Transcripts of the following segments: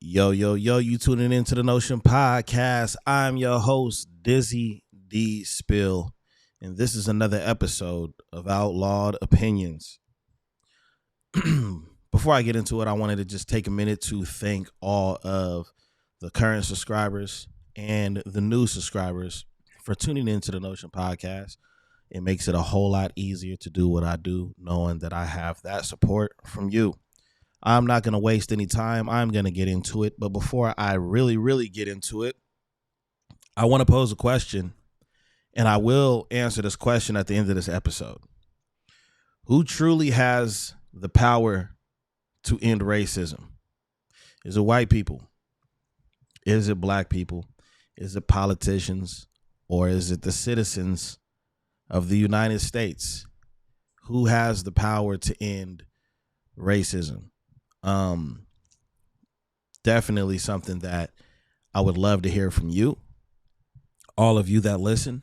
Yo, you tuning into the Notion Podcast. I'm your host, Dspill, and this is another episode of Outlawed Opinions. Before I get into it, I wanted to just take a minute to thank all of the current subscribers and the new subscribers for tuning into the Notion Podcast. It makes it a whole lot easier to do what I do, knowing that I have that support from you. I'm not going to waste any time. I'm going to get into it. But before I really get into it, I want to pose a question, and I will answer this question at the end of this episode. Who truly has the power to end racism? Is it white people? Is it black people? Is it politicians? Or is it the citizens of the United States? Who has the power to end racism? Definitely something that I would love to hear from you, all of you that listen,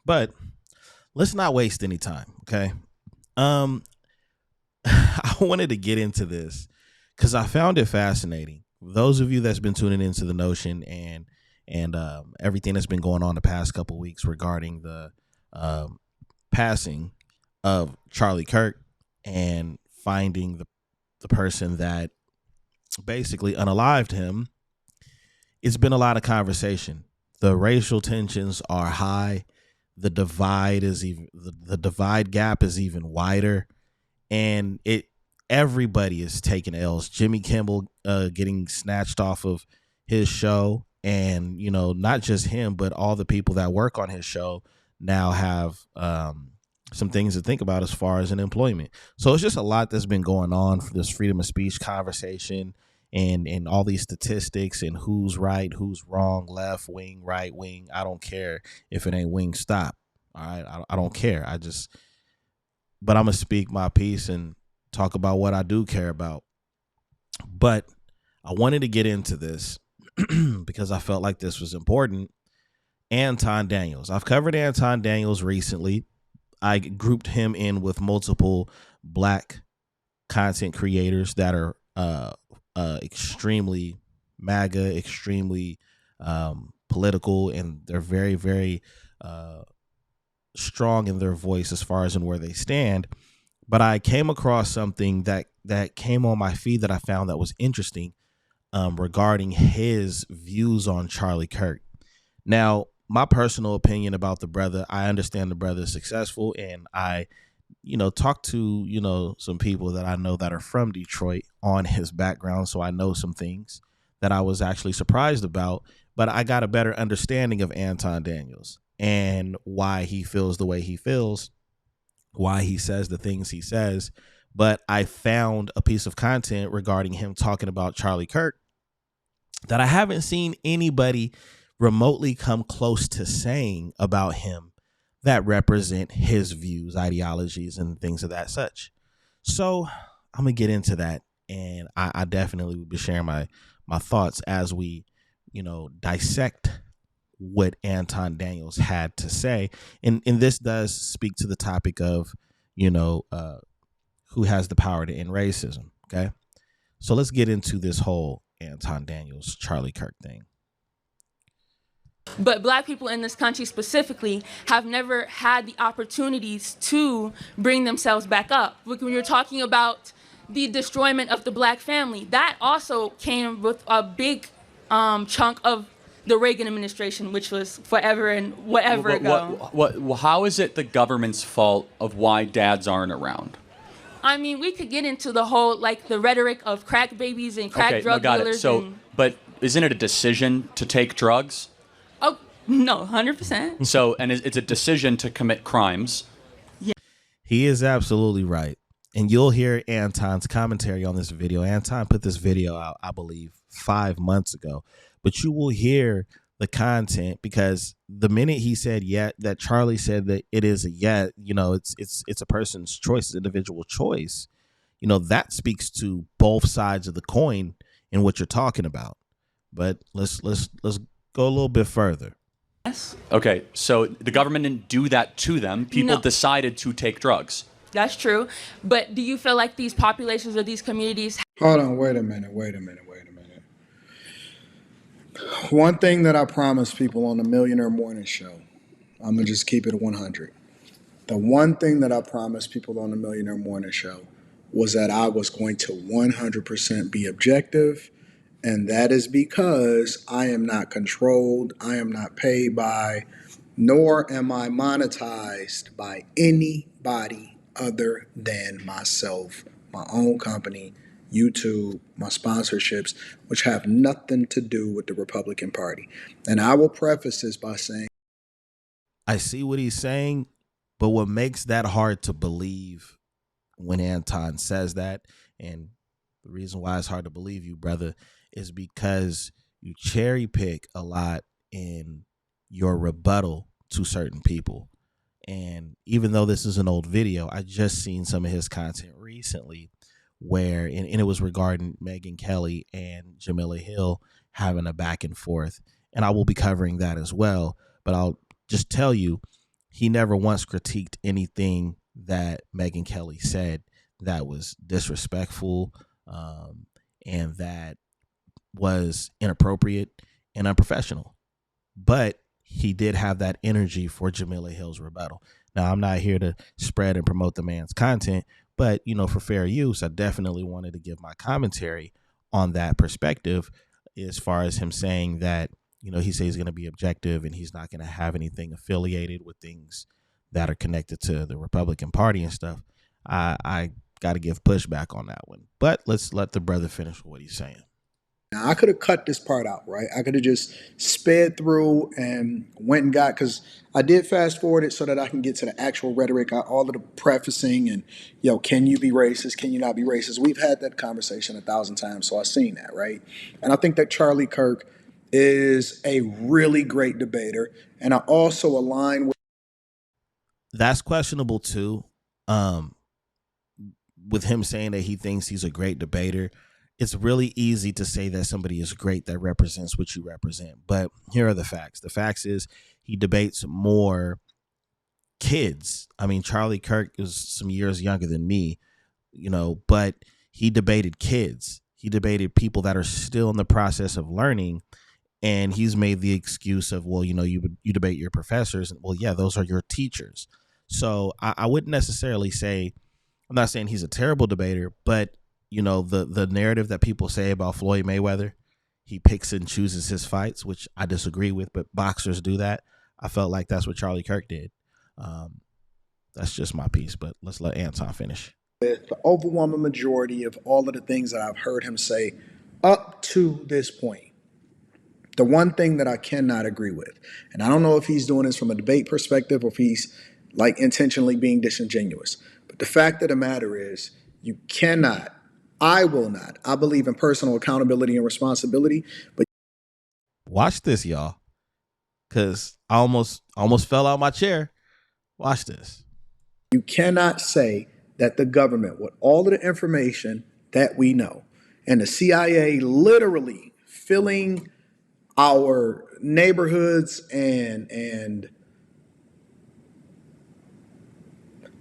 but let's not waste any time. Okay. I wanted to get into this because I found it fascinating. Those of you that's been tuning into the Notion and everything that's been going on the past couple weeks regarding the passing of Charlie Kirk and finding the person that basically unalived him, it's been a lot of conversation. The racial tensions are high. The divide gap is even wider, and everybody is taking L's. Jimmy Kimmel getting snatched off of his show, and not just him, but all the people that work on his show now have some things to think about as far as in employment. So it's just a lot that's been going on for this freedom of speech conversation and all these statistics and who's right, who's wrong, left wing, right wing. I don't care if it ain't wing stop. All right. I don't care. But I'm going to speak my piece and talk about what I do care about. But I wanted to get into this because I felt like this was important. Anton Daniels. I've covered Anton Daniels recently. I grouped him in with multiple black content creators that are extremely MAGA, extremely political, and they're very, very strong in their voice as far as in where they stand. But I came across something that came on my feed that I found that was interesting regarding his views on Charlie Kirk. Now, my personal opinion about the brother, I understand the brother is successful, and I, talked to, some people that I know that are from Detroit on his background. So I know some things that I was actually surprised about, but I got a better understanding of Anton Daniels and why he feels the way he feels, why he says the things he says. But I found a piece of content regarding him talking about Charlie Kirk that I haven't seen anybody remotely come close to saying about him that represent his views, ideologies, and things of that such. So I'm gonna get into that, and I definitely will be sharing my thoughts as we, dissect what Anton Daniels had to say. And this does speak to the topic of, who has the power to end racism. Okay, so let's get into this whole Anton Daniels, Charlie Kirk thing. But black people in this country specifically have never had the opportunities to bring themselves back up. When you're talking about the destroyment of the black family, that also came with a big chunk of the Reagan administration, which was forever and whatever ago. How is it the government's fault of why dads aren't around? I mean, we could get into the whole, the rhetoric of crack babies and crack drug dealers. But isn't it a decision to take drugs? Oh, no, 100%. So, and it's a decision to commit crimes. Yeah. He is absolutely right. And you'll hear Anton's commentary on this video. Anton put this video out, I believe, 5 months ago. But you will hear the content because the minute he said that Charlie said that it is a it's a person's choice, it's individual choice. That speaks to both sides of the coin in what you're talking about. But let's go a little bit further. Yes. Okay, so the government didn't do that to them. People decided to take drugs. That's true. But do you feel like these populations or these communities... Hold on, wait a minute. One thing that I promised people on the Millionaire Morning Show, I'm going to just keep it 100. The one thing that I promised people on the Millionaire Morning Show was that I was going to 100% be objective. And that is because I am not controlled, I am not paid by, nor am I monetized by anybody other than myself, my own company, YouTube, my sponsorships, which have nothing to do with the Republican Party. And I will preface this by saying, I see what he's saying, but what makes that hard to believe when Anton says that, and the reason why it's hard to believe you, brother, is because you cherry pick a lot in your rebuttal to certain people. And even though this is an old video, I just seen some of his content recently where, and it was regarding Megyn Kelly and Jemele Hill having a back and forth. And I will be covering that as well. But I'll just tell you, he never once critiqued anything that Megyn Kelly said that was disrespectful and that was inappropriate and unprofessional. But he did have that energy for Jemele Hill's rebuttal. Now, I'm not here to spread and promote the man's content, but, you know, for fair use, I definitely wanted to give my commentary on that perspective as far as him saying that, you know, he says he's going to be objective and he's not going to have anything affiliated with things that are connected to the Republican Party and stuff. I got to give pushback on that one. But let's let the brother finish what he's saying. now, I could have cut this part out, right? I could have just sped through and went and got, because I did fast forward it so that I can get to the actual rhetoric, all of the prefacing and, can you be racist? Can you not be racist? We've had that conversation 1,000 times, so I've seen that, right? And I think that Charlie Kirk is a really great debater. And I also align with. That's questionable too. With him saying that he thinks he's a great debater, it's really easy to say that somebody is great that represents what you represent. But here are the facts. The facts is he debates more kids. I mean, Charlie Kirk is some years younger than me, but he debated kids. He debated people that are still in the process of learning. And he's made the excuse of, well, you debate your professors. Well, yeah, those are your teachers. So I wouldn't necessarily say, I'm not saying he's a terrible debater, but the narrative that people say about Floyd Mayweather, he picks and chooses his fights, which I disagree with, but boxers do that. I felt like that's what Charlie Kirk did. That's just my piece, but let's let Anton finish. With the overwhelming majority of all of the things that I've heard him say up to this point. The one thing that I cannot agree with, and I don't know if he's doing this from a debate perspective or if he's like intentionally being disingenuous, but the fact of the matter is you cannot, I will not, I believe in personal accountability and responsibility, but watch this, y'all, because I almost fell out my chair. Watch this. You cannot say that the government, with all of the information that we know, and the CIA literally filling our neighborhoods and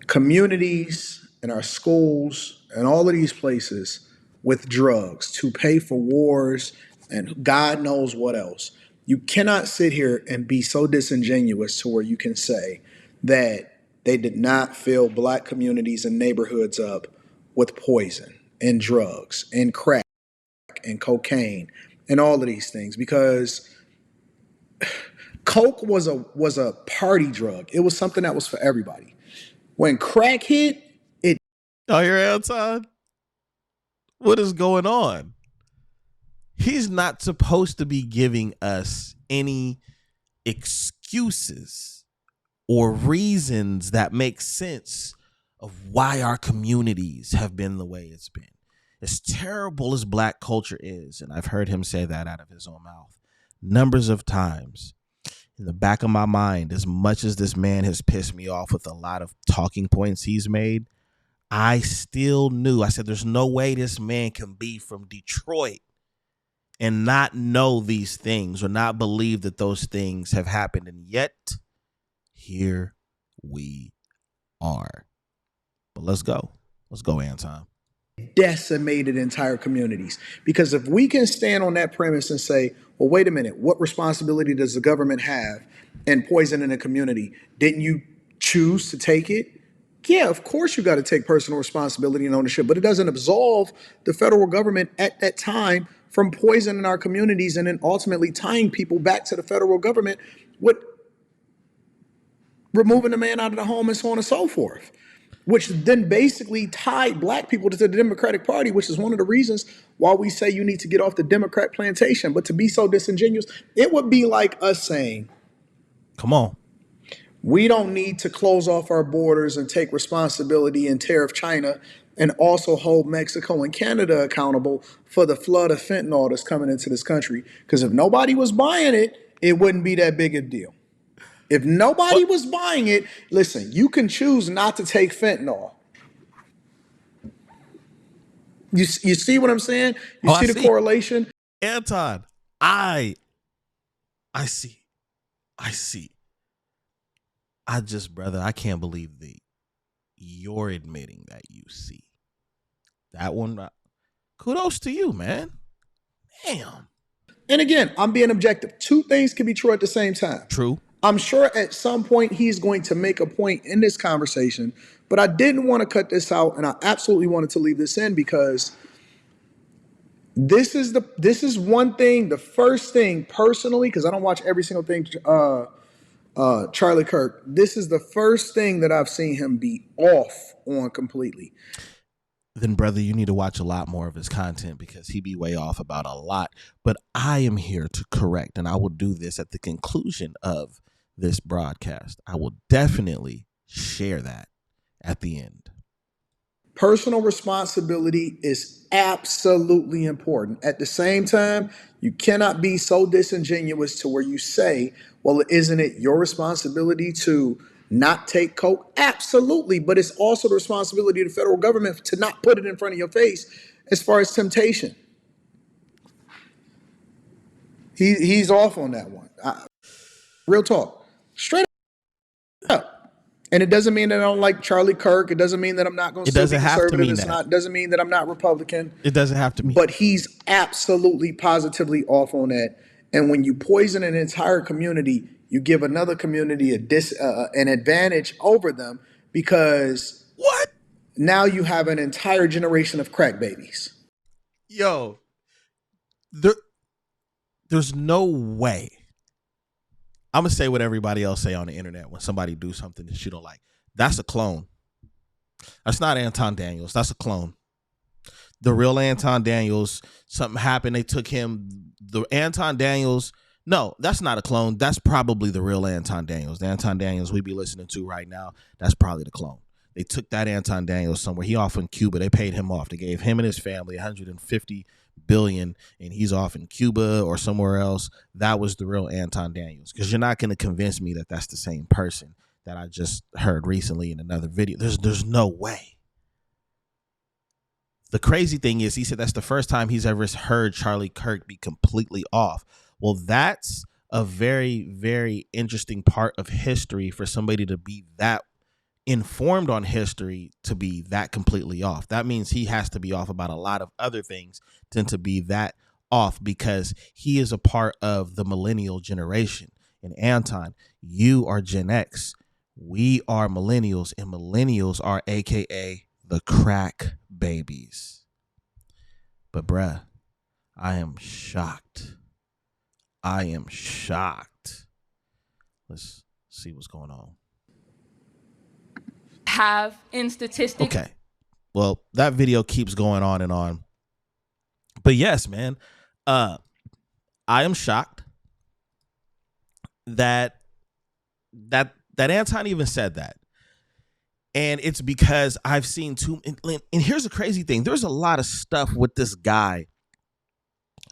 communities and our schools and all of these places with drugs to pay for wars and God knows what else. You cannot sit here and be so disingenuous to where you can say that they did not fill black communities and neighborhoods up with poison and drugs and crack and cocaine and all of these things, because coke was a party drug. It was something that was for everybody. When crack hit, it. Oh, you're Anton? What is going on? He's not supposed to be giving us any excuses or reasons that make sense of why our communities have been the way it's been. As terrible as black culture is, and I've heard him say that out of his own mouth numbers of times, in the back of my mind, as much as this man has pissed me off with a lot of talking points he's made, I still knew, I said, there's no way this man can be from Detroit and not know these things or not believe that those things have happened. And yet, here we are. But let's go. Let's go, Anton. Decimated entire communities. Because if we can stand on that premise and say, Well, wait a minute. What responsibility does the government have in poisoning a community? Didn't you choose to take it? Yeah, of course you got to take personal responsibility and ownership, but it doesn't absolve the federal government at that time from poisoning our communities and then ultimately tying people back to the federal government with removing the man out of the home and so on and so forth, which then basically tied black people to the Democratic Party, which is one of the reasons why we say you need to get off the Democrat plantation. But to be so disingenuous, it would be like us saying, Come on. we don't need to close off our borders and take responsibility and tariff China and also hold Mexico and Canada accountable for the flood of fentanyl that's coming into this country. Because if nobody was buying it, it wouldn't be that big a deal. If nobody was buying it, listen, you can choose not to take fentanyl. You see what I'm saying? You see the correlation? Anton, I see. Brother, I can't believe you're admitting that you see. That one, kudos to you, man. Damn. And again, I'm being objective. Two things can be true at the same time. True. I'm sure at some point he's going to make a point in this conversation, but I didn't want to cut this out, and I absolutely wanted to leave this in because this is one thing, the first thing personally, because I don't watch every single thing Charlie Kirk, this is the first thing that I've seen him be off on completely. Then, brother, you need to watch a lot more of his content because he be way off about a lot. But I am here to correct, and I will do this at the conclusion of this broadcast. I will definitely share that at the end. Personal responsibility is absolutely important. At the same time, you cannot be so disingenuous to where you say, well, isn't it your responsibility to not take coke? Absolutely. But it's also the responsibility of the federal government to not put it in front of your face as far as temptation. He's off on that one. Real talk. Straight up. And it doesn't mean that I don't like Charlie Kirk. It doesn't mean that I'm not going to be conservative. It doesn't mean that I'm not Republican. It doesn't have to mean. But he's absolutely positively off on that. And when you poison an entire community, you give another community an advantage over them because what? Now you have an entire generation of crack babies. Yo, there's no way. I'm going to say what everybody else say on the internet when somebody do something that you don't like. That's a clone. That's not Anton Daniels. That's a clone. The real Anton Daniels, something happened. They took him. The Anton Daniels, no, that's not a clone. That's probably the real Anton Daniels. The Anton Daniels we be listening to right now, that's probably the clone. They took that Anton Daniels somewhere. He off in Cuba. They paid him off. They gave him and his family $150 billion, and he's off in Cuba or somewhere else. That was the real Anton Daniels. Because you're not going to convince me that that's the same person that I just heard recently in another video. There's no way. The crazy thing is, he said that's the first time he's ever heard Charlie Kirk be completely off. Well, that's a very, very interesting part of history for somebody to be that informed on history to be that completely off. That means he has to be off about a lot of other things than to be that off, because he is a part of the millennial generation. And Anton, you are Gen X. We are millennials, and millennials are AKA the crack babies. But bruh, I am shocked. Let's see what's going on. Have in statistics. Okay. Well, that video keeps going on and on. But yes, man, I am shocked that Anton even said that. And it's because I've seen and here's the crazy thing. There's a lot of stuff with this guy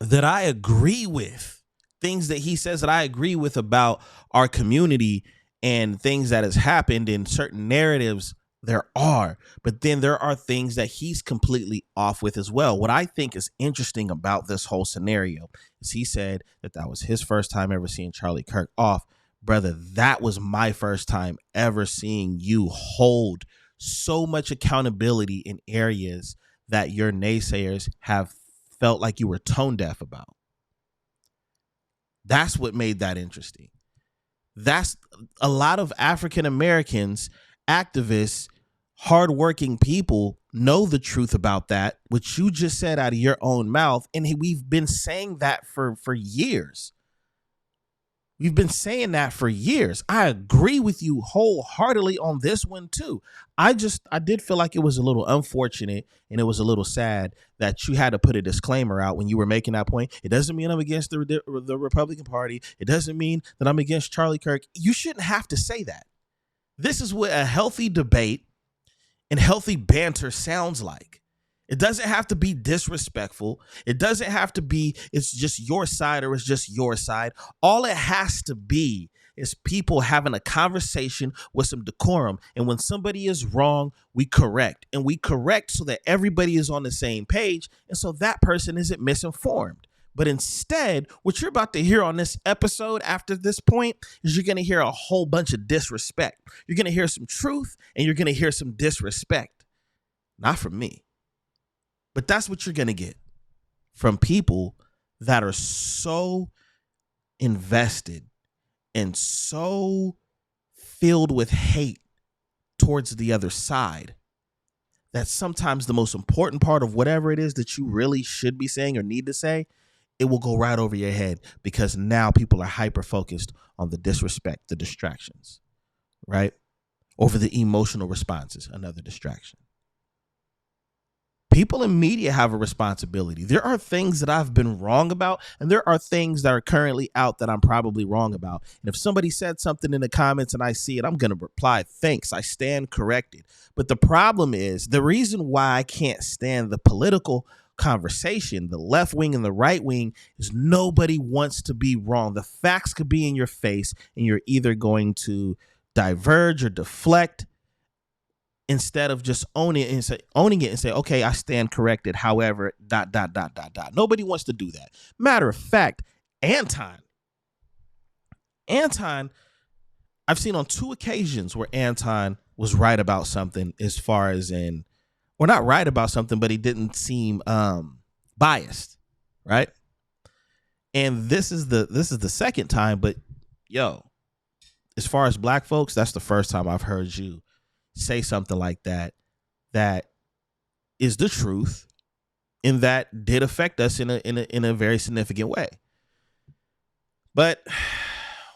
that I agree with. Things that he says that I agree with about our community and things that has happened in certain narratives. There are, but then there are things that he's completely off with as well. What I think is interesting about this whole scenario is he said that was his first time ever seeing Charlie Kirk off. Brother, that was my first time ever seeing you hold so much accountability in areas that your naysayers have felt like you were tone deaf about. That's what made that interesting. That's a lot of African Americans, activists, hardworking people know the truth about that, which you just said out of your own mouth. And we've been saying that for years. We've been saying that for years. I agree with you wholeheartedly on this one too. I did feel like it was a little unfortunate and it was a little sad that you had to put a disclaimer out when you were making that point. It doesn't mean I'm against the Republican Party. It doesn't mean that I'm against Charlie Kirk. You shouldn't have to say that. This is what a healthy debate and healthy banter sounds like. It doesn't have to be disrespectful. It doesn't have to be it's just your side or it's just your side. All it has to be is people having a conversation with some decorum. And when somebody is wrong, we correct. And we correct so that everybody is on the same page and so that person isn't misinformed. But instead, what you're about to hear on this episode after this point is you're going to hear a whole bunch of disrespect. You're going to hear some truth and you're going to hear some disrespect. Not from me. But that's what you're going to get from people that are so invested and so filled with hate towards the other side that sometimes the most important part of whatever it is that you really should be saying or need to say, it will go right over your head because now people are hyper focused on the disrespect, the distractions, right? Over the emotional responses, another distraction. People in media have a responsibility. There are things that I've been wrong about, and there are things that are currently out that I'm probably wrong about. And if somebody said something in the comments and I see it, I'm going to reply, thanks, I stand corrected. But the problem is, the reason why I can't stand the political conversation, the left wing and the right wing, is nobody wants to be wrong. The facts could be in your face, and you're either going to diverge or deflect, instead of just owning it and say, okay, I stand corrected. However, ... Nobody wants to do that. Matter of fact, Anton, I've seen on 2 occasions where Anton was right about something as far as in, or not right about something, but he didn't seem biased, right? And this is the second time, but yo, as far as black folks, that's the first time I've heard you say something like that is the truth and that did affect us in a very significant way. But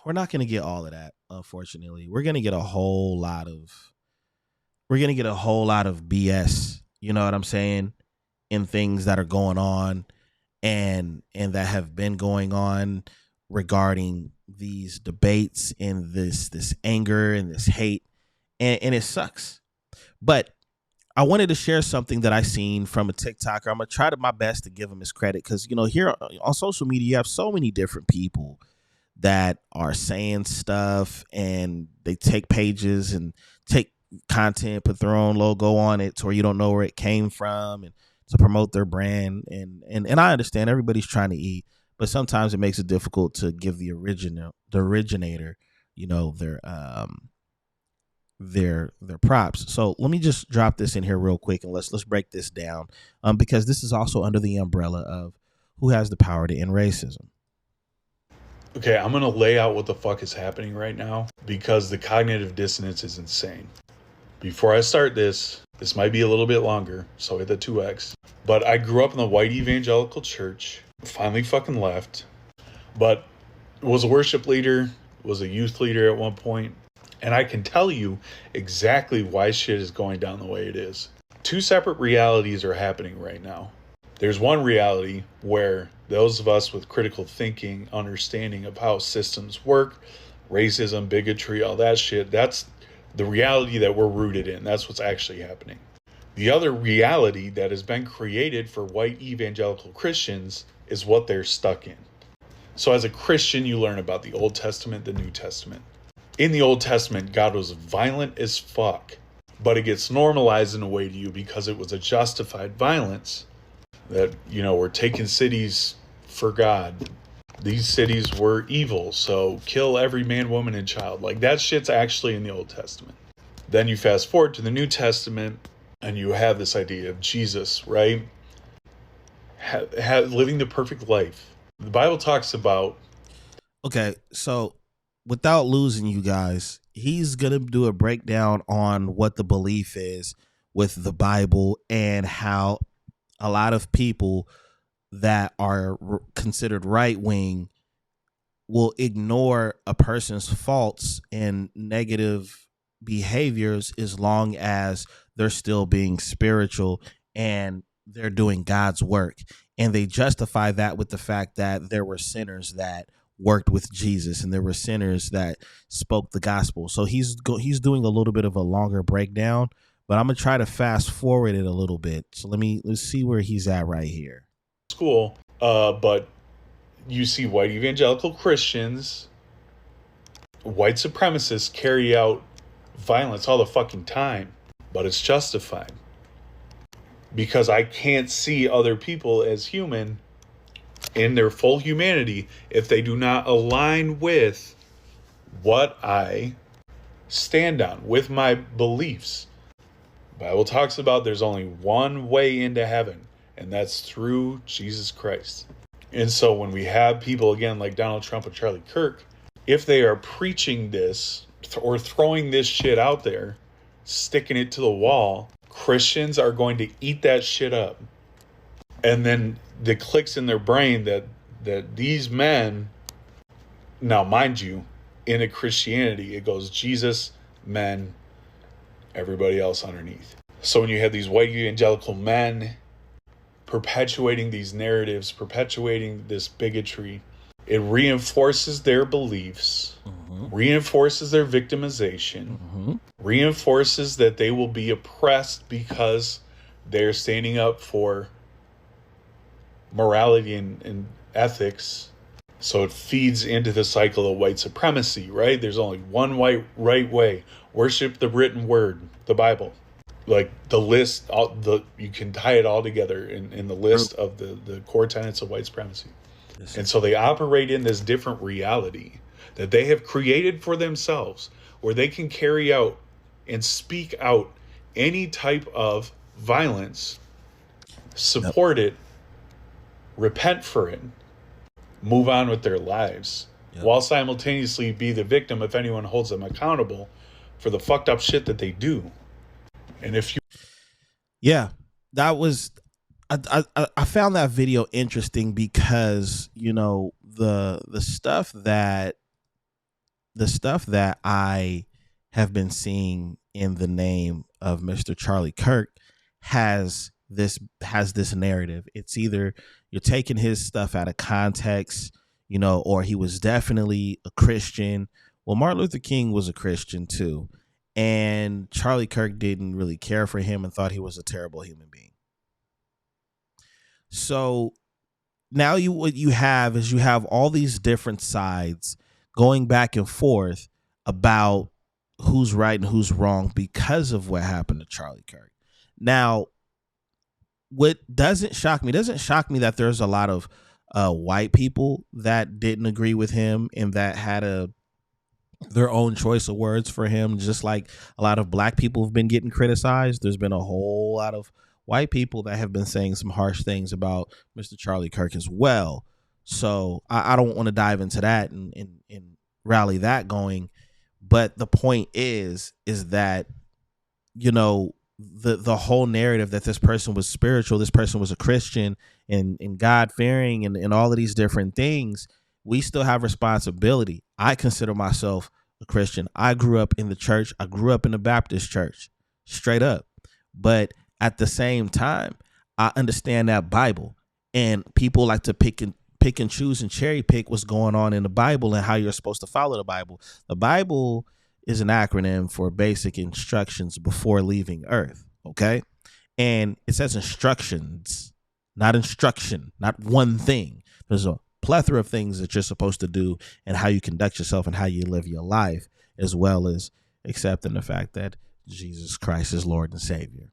we're not going to get all of that, unfortunately. We're going to get a whole lot of BS, you know what I'm saying, in things that are going on and that have been going on regarding these debates and this anger and this hate. And it sucks. But I wanted to share something that I seen from a TikToker. I'm going to try my best to give him his credit because, you know, here on social media, you have so many different people that are saying stuff and they take pages and take content, put their own logo on it to where you don't know where it came from and to promote their brand. And I understand everybody's trying to eat, but sometimes it makes it difficult to give the originator, you know, their props. So let me just drop this in here real quick and let's break this down because this is also under the umbrella of who has the power to end racism. Okay, I'm gonna lay out what the fuck is happening right now because the cognitive dissonance is insane. Before I start this might be a little bit longer, so hit the 2x. But I grew up in the white evangelical church, finally fucking left, but was a worship leader, was a youth leader at one point. And I can tell you exactly why shit is going down the way it is. 2 separate realities are happening right now. There's one reality where those of us with critical thinking, understanding of how systems work, racism, bigotry, all that shit, that's the reality that we're rooted in. That's what's actually happening. The other reality that has been created for white evangelical Christians is what they're stuck in. So as a Christian, you learn about the Old Testament, the New Testament. In the Old Testament, God was violent as fuck, but it gets normalized in a way to you because it was a justified violence that, you know, we're taking cities for God. These cities were evil, so kill every man, woman, and child. Like, that shit's actually in the Old Testament. Then you fast forward to the New Testament, and you have this idea of Jesus, right? Living the perfect life. The Bible talks about Okay, so without losing you guys, he's gonna do a breakdown on what the belief is with the Bible and how a lot of people that are considered right wing will ignore a person's faults and negative behaviors as long as they're still being spiritual and they're doing God's work. And they justify that with the fact that there were sinners that worked with Jesus and there were sinners that spoke the gospel. So he's doing a little bit of a longer breakdown, but I'm going to try to fast forward it a little bit. So let's see where he's at right here. School, but you see white evangelical Christians, white supremacists carry out violence all the fucking time, but it's justified because I can't see other people as human in their full humanity if they do not align with what I stand on, with my beliefs. The Bible talks about there's only one way into heaven, and that's through Jesus Christ. And so when we have people, again, like Donald Trump and Charlie Kirk, if they are preaching this or throwing this shit out there, sticking it to the wall, Christians are going to eat that shit up. And then it clicks in their brain that these men, now mind you, in a Christianity, it goes Jesus, men, everybody else underneath. So when you have these white evangelical men perpetuating these narratives, perpetuating this bigotry, it reinforces their beliefs, reinforces their victimization, reinforces that they will be oppressed because they're standing up for morality and ethics. So it feeds into the cycle of white supremacy, right? There's only one right way. Worship the written word, the Bible. Like the list, you can tie it all together in the list of the core tenets of white supremacy. Yes. And so they operate in this different reality that they have created for themselves, where they can carry out and speak out any type of violence, support it, repent for it, move on with their lives, while simultaneously be the victim if anyone holds them accountable for the fucked up shit that they do. And if you, that was, I found that video interesting because, you know, the stuff that I have been seeing in the name of Mr. Charlie Kirk has this narrative. It's either you're taking his stuff out of context, you know, or he was definitely a Christian. Well, Martin Luther King was a Christian too. And Charlie Kirk didn't really care for him and thought he was a terrible human being. So now what you have is you have all these different sides going back and forth about who's right and who's wrong because of what happened to Charlie Kirk. Now, what doesn't shock me that there's a lot of white people that didn't agree with him and that had their own choice of words for him, just like a lot of black people have been getting criticized. There's been a whole lot of white people that have been saying some harsh things about Mr. Charlie Kirk as well. So I don't want to dive into that and rally that going. But the point is that, you know, the whole narrative that this person was spiritual, this person was a Christian and God-fearing and all of these different things, we still have responsibility. I consider myself a Christian. I grew up in the church. I grew up in the Baptist church, straight up. But at the same time, I understand that Bible, and people like to pick and choose and cherry pick what's going on in the Bible and how you're supposed to follow the Bible. The Bible is an acronym for basic instructions before leaving Earth. Okay. And it says instructions, not instruction, not one thing. There's a plethora of things that you're supposed to do and how you conduct yourself and how you live your life, as well as accepting the fact that Jesus Christ is Lord and Savior.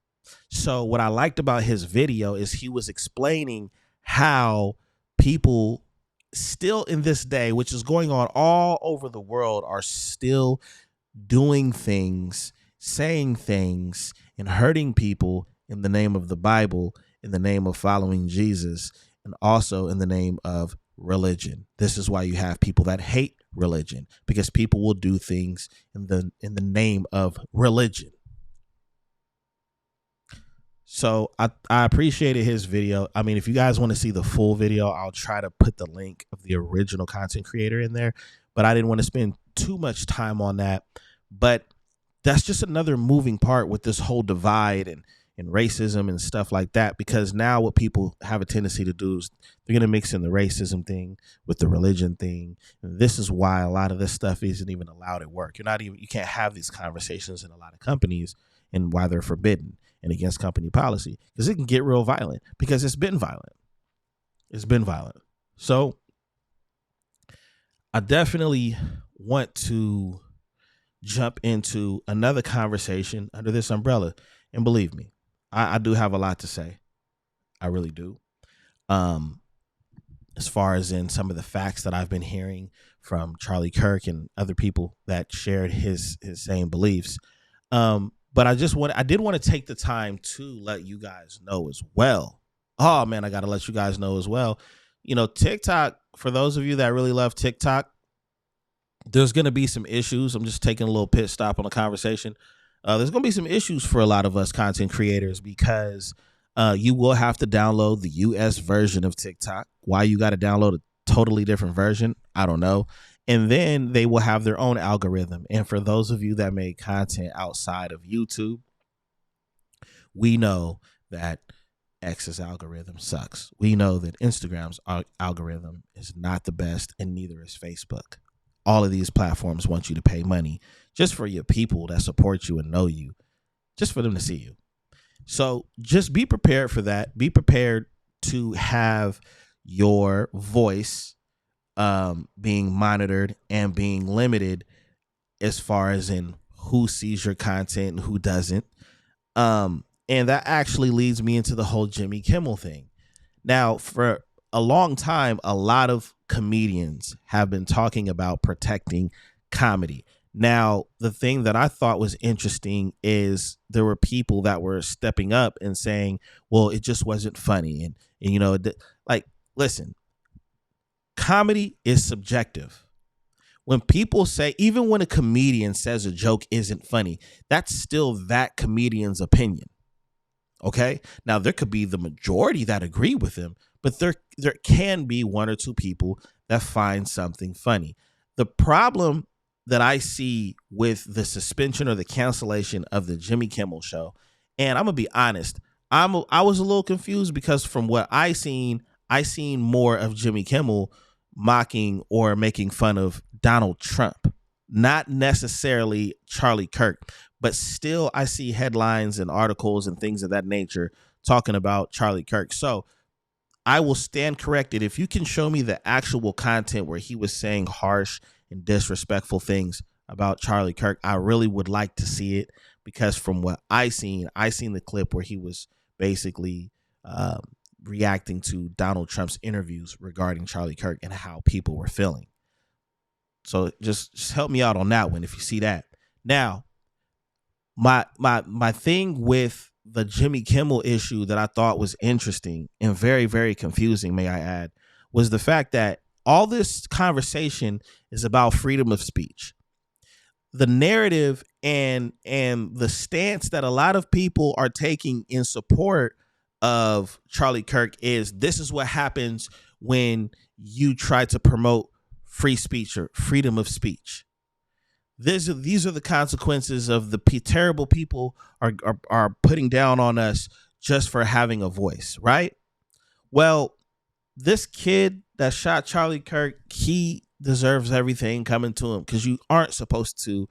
So what I liked about his video is he was explaining how people still in this day, which is going on all over the world, are still doing things, saying things, and hurting people in the name of the Bible, in the name of following Jesus. and also in the name of religion. This is why you have people that hate religion, because people will do things in the name of religion. So I appreciated his video. I mean, if you guys want to see the full video, I'll try to put the link of the original content creator in there, but I didn't want to spend too much time on that. But that's just another moving part with this whole divide and racism and stuff like that, because now what people have a tendency to do is they're going to mix in the racism thing with the religion thing. And this is why a lot of this stuff isn't even allowed at work. You can't have these conversations in a lot of companies, and why they're forbidden and against company policy, because it can get real violent, because it's been violent. It's been violent. So I definitely want to jump into another conversation under this umbrella. And believe me, I do have a lot to say. I really do. As far as in some of the facts that I've been hearing from Charlie Kirk and other people that shared his same beliefs. But I did want to take the time to let you guys know as well. Oh man, I got to let you guys know as well. You know, TikTok, for those of you that really love TikTok, there's going to be some issues. I'm just taking a little pit stop on the conversation. There's going to be some issues for a lot of us content creators, because you will have to download the US version of TikTok. Why you got to download a totally different version, I don't know. And then they will have their own algorithm. And for those of you that make content outside of YouTube, we know that X's algorithm sucks. We know that Instagram's algorithm is not the best, and neither is Facebook. All of these platforms want you to pay money just for your people that support you and know you, just for them to see you. So just be prepared for that. Be prepared to have your voice being monitored and being limited as far as in who sees your content and who doesn't. And that actually leads me into the whole Jimmy Kimmel thing. Now, for a long time, a lot of comedians have been talking about protecting comedy. Now, the thing that I thought was interesting is there were people that were stepping up and saying, well, it just wasn't funny. And you know, like, listen, comedy is subjective. When people say, even when a comedian says a joke isn't funny, that's still that comedian's opinion. Okay. Now, there could be the majority that agree with him, but there can be one or two people that find something funny. The problem that I see with the suspension or the cancellation of the Jimmy Kimmel show, and I'm gonna be honest, I was a little confused, because from what I seen more of Jimmy Kimmel mocking or making fun of Donald Trump, not necessarily Charlie Kirk, but still I see headlines and articles and things of that nature talking about Charlie Kirk. So I will stand corrected. If you can show me the actual content where he was saying harsh and disrespectful things about Charlie Kirk, I really would like to see it, because from what I seen the clip where he was basically reacting to Donald Trump's interviews regarding Charlie Kirk and how people were feeling. So just help me out on that one if you see that. Now, my thing with the Jimmy Kimmel issue that I thought was interesting and very, very confusing, may I add, was the fact that all this conversation is about freedom of speech. The narrative and the stance that a lot of people are taking in support of Charlie Kirk is, this is what happens when you try to promote free speech or freedom of speech. These are the consequences of the terrible people are putting down on us just for having a voice, right? Well, this kid that shot Charlie Kirk, he deserves everything coming to him, because you aren't supposed to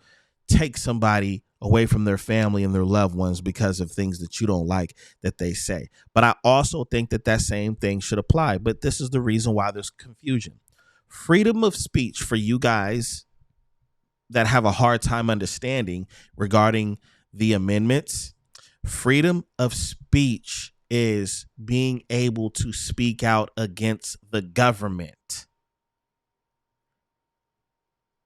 take somebody away from their family and their loved ones because of things that you don't like that they say. But I also think that same thing should apply. But this is the reason why there's confusion. Freedom of speech, for you guys that have a hard time understanding regarding the amendments, freedom of speech is being able to speak out against the government.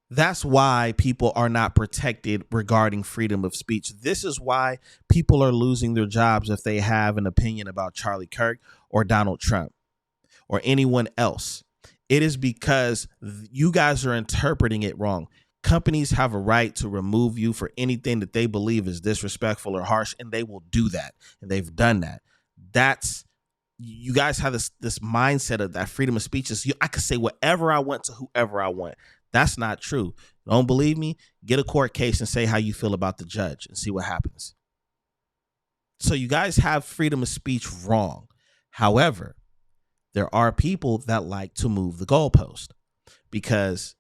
That's why people are not protected regarding freedom of speech. This is why people are losing their jobs if they have an opinion about Charlie Kirk or Donald Trump, or anyone else. It is because you guys are interpreting it wrong. Companies have a right to remove you for anything that they believe is disrespectful or harsh, and they will do that. And they've done that. You guys have this mindset of that freedom of speech is I can say whatever I want to whoever I want. That's not true. Don't believe me? Get a court case and say how you feel about the judge and see what happens. So you guys have freedom of speech wrong. However, there are people that like to move the goalpost, because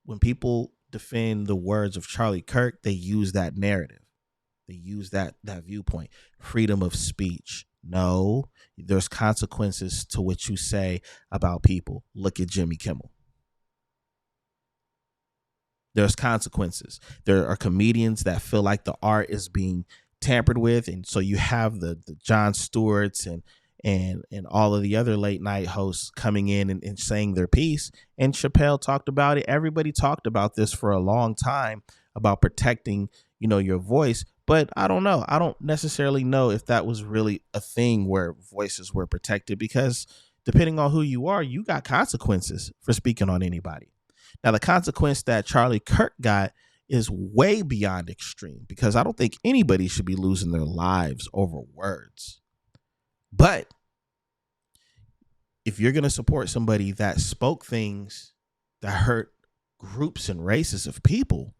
when people defend the words of Charlie Kirk, they use that narrative. They use that viewpoint. Freedom of speech. No, there's consequences to what you say about people. Look at Jimmy Kimmel. There's consequences. There are comedians that feel like the art is being tampered with, and so you have the Jon Stewarts and all of the other late night hosts coming in and saying their piece. And Chappelle talked about it. Everybody talked about this for a long time about protecting, your voice. But I don't know. I don't necessarily know if that was really a thing where voices were protected, because depending on who you are, you got consequences for speaking on anybody. Now, the consequence that Charlie Kirk got is way beyond extreme, because I don't think anybody should be losing their lives over words. But if you're going to support somebody that spoke things that hurt groups and races of people,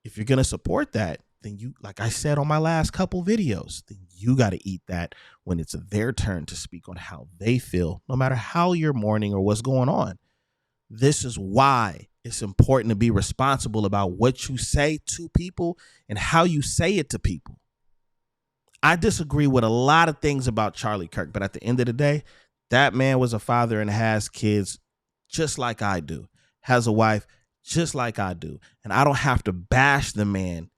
if you're going to support that, then you, like I said on my last couple videos, then you got to eat that when it's their turn to speak on how they feel, no matter how you're mourning or what's going on. This is why it's important to be responsible about what you say to people and how you say it to people. I disagree with a lot of things about Charlie Kirk, but at the end of the day, that man was a father and has kids just like I do, has a wife just like I do. And I don't have to bash the man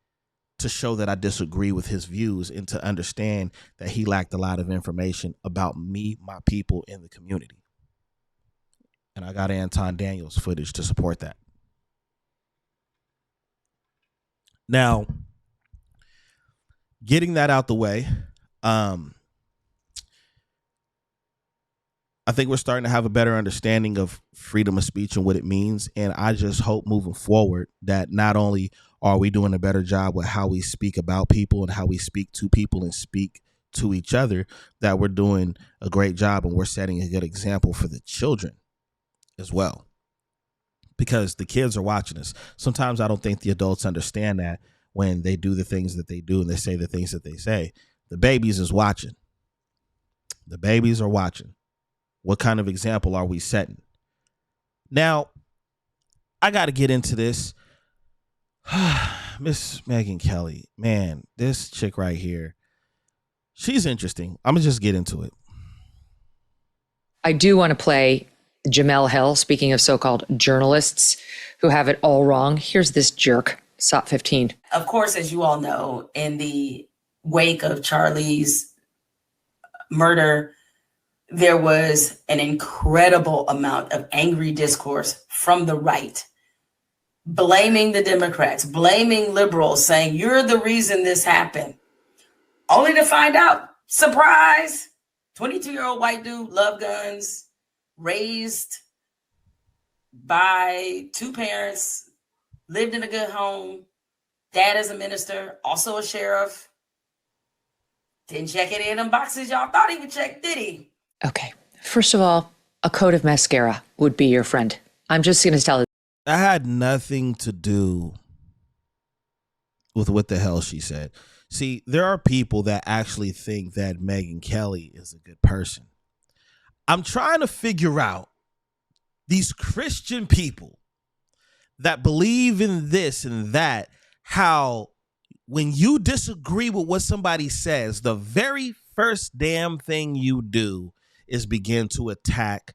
to show that I disagree with his views and to understand that he lacked a lot of information about me, my people, in the community. And I got Anton Daniels footage to support that. Now, getting that out the way, I think we're starting to have a better understanding of freedom of speech and what it means. And I just hope moving forward that not only are we doing a better job with how we speak about people and how we speak to people and speak to each other, that we're doing a great job and we're setting a good example for the children as well, because the kids are watching us. Sometimes I don't think the adults understand that when they do the things that they do and they say the things that they say. The babies is watching. The babies are watching. What kind of example are we setting? Now, I got to get into this. Miss Megyn Kelly, man, this chick right here, she's interesting. I'm going to just get into it. I do want to play Jemele Hill, speaking of so-called journalists who have it all wrong. Here's this jerk, SOT 15. Of course, as you all know, in the wake of Charlie's murder, there was an incredible amount of angry discourse from the right, blaming the Democrats, blaming liberals, saying, you're the reason this happened. Only to find out, surprise, 22-year-old white dude, love guns, raised by two parents, lived in a good home. Dad is a minister, also a sheriff. Didn't check any of them boxes y'all thought he would check, did he? Okay. First of all, a coat of mascara would be your friend. I'm just going to tell you. That had nothing to do with what the hell she said. See, there are people that actually think that Megyn Kelly is a good person. I'm trying to figure out these Christian people that believe in this and that, how when you disagree with what somebody says, the very first damn thing you do is begin to attack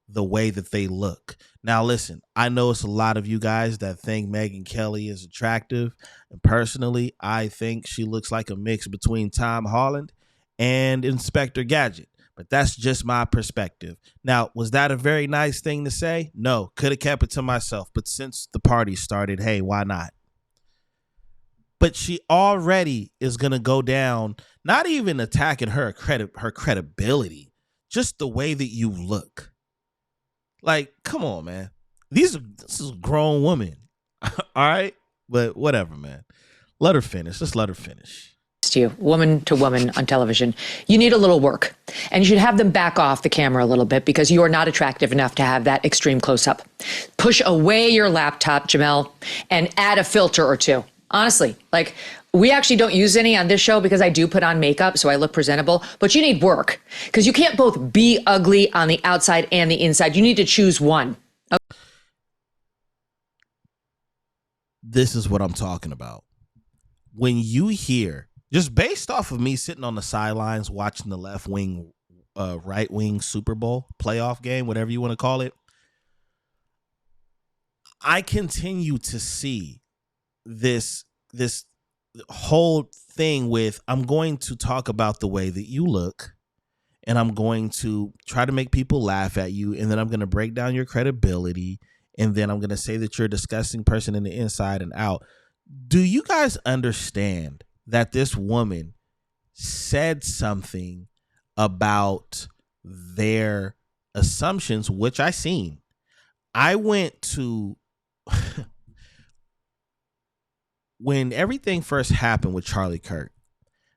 the way that they look. Now, listen, I know it's a lot of you guys that think Megyn Kelly is attractive. And personally, I think she looks like a mix between Tom Holland and Inspector Gadget. But that's just my perspective. Now, was that a very nice thing to say? No, could have kept it to myself. But since the party started, hey, why not? But she already is going to go down, not even attacking her credibility, just the way that you look. Like, come on, man. This is a grown woman. All right? But whatever, man. Let her finish. Just let her finish. To you, woman to woman on television, you need a little work, and you should have them back off the camera a little bit because you are not attractive enough to have that extreme close-up. Push away your laptop, Jemele, and add a filter or two. Honestly, like, we actually don't use any on this show because I do put on makeup so I look presentable, but you need work because you can't both be ugly on the outside and the inside. You need to choose one. Okay. This is what I'm talking about. When you hear, just based off of me sitting on the sidelines watching the left wing, right wing Super Bowl playoff game, whatever you want to call it, I continue to see this whole thing with, I'm going to talk about the way that you look, and I'm going to try to make people laugh at you, and then I'm going to break down your credibility, and then I'm going to say that you're a disgusting person in the inside and out. Do you guys understand that this woman said something about their assumptions, which I seen? I went to when everything first happened with Charlie Kirk,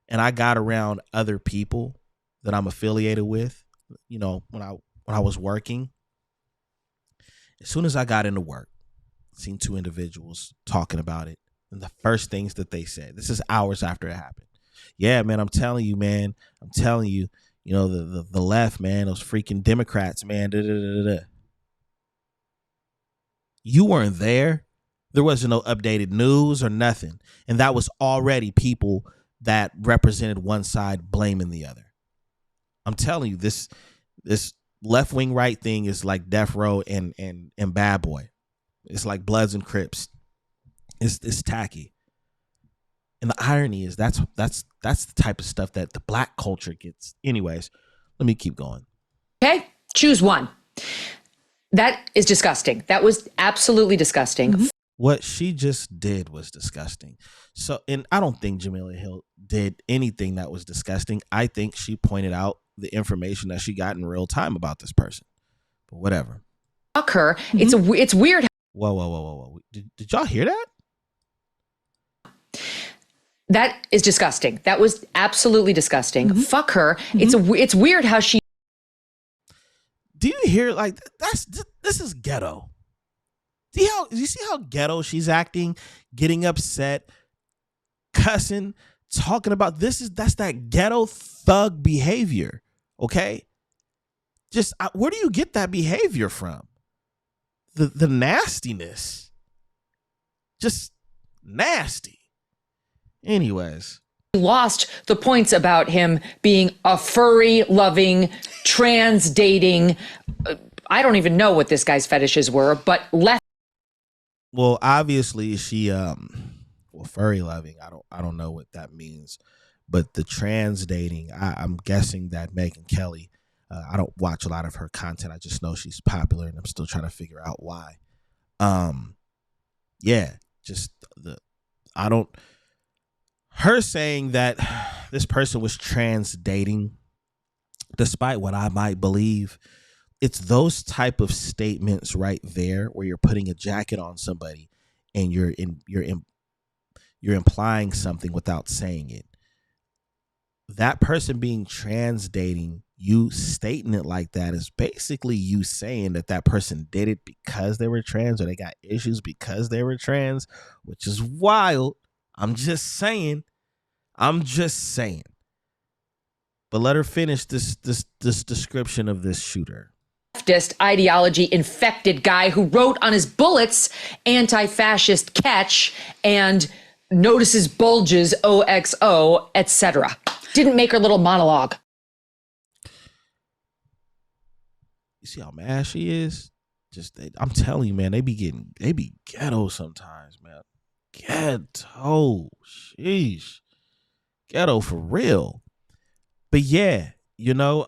and I got around other people that I'm affiliated with, you know, when I was working. As soon as I got into work, seen two individuals talking about it, and the first things that they said, this is hours after it happened. Yeah, man, I'm telling you, you know, the left, man, those freaking Democrats, man. Da, da, da, da. You weren't there. There wasn't no updated news or nothing. And that was already people that represented one side blaming the other. I'm telling you, this left wing right thing is like Death Row and Bad Boy. It's like Bloods and Crips. It's tacky. And the irony is that's the type of stuff that the black culture gets. Anyways, let me keep going. Okay, choose one. That is disgusting. That was absolutely disgusting. Mm-hmm. What she just did was disgusting. So, and I don't think Jemele Hill did anything that was disgusting. I think she pointed out the information that she got in real time about this person. But whatever. Fuck her. Mm-hmm. It's weird. Whoa. Did y'all hear that? That is disgusting. That was absolutely disgusting. Mm-hmm. Fuck her. Mm-hmm. It's weird how she. Do you hear, like, this is ghetto. You see how ghetto she's acting, getting upset, cussing, talking about that's that ghetto thug behavior. Okay, just where do you get that behavior from? The nastiness, just nasty. Anyways, lost the points about him being a furry loving, trans dating. I don't even know what this guy's fetishes were, but left. Well, obviously she furry loving. I don't know what that means, but the trans dating, I'm guessing that Megyn Kelly. I don't watch a lot of her content. I just know she's popular, and I'm still trying to figure out why. Yeah, just her saying that this person was trans dating, despite what I might believe. It's those type of statements right there where you're putting a jacket on somebody and you're implying something without saying it. That person being trans dating, you stating it like that is basically you saying that person did it because they were trans or they got issues because they were trans, which is wild. I'm just saying. But let her finish this description of this shooter. Leftist ideology infected guy who wrote on his bullets anti-fascist catch and notices bulges OXO, etc. Didn't make her little monologue. You see how mad she is? I'm telling you, man, they be ghetto sometimes, man. Ghetto. Sheesh. Ghetto for real. But yeah, you know,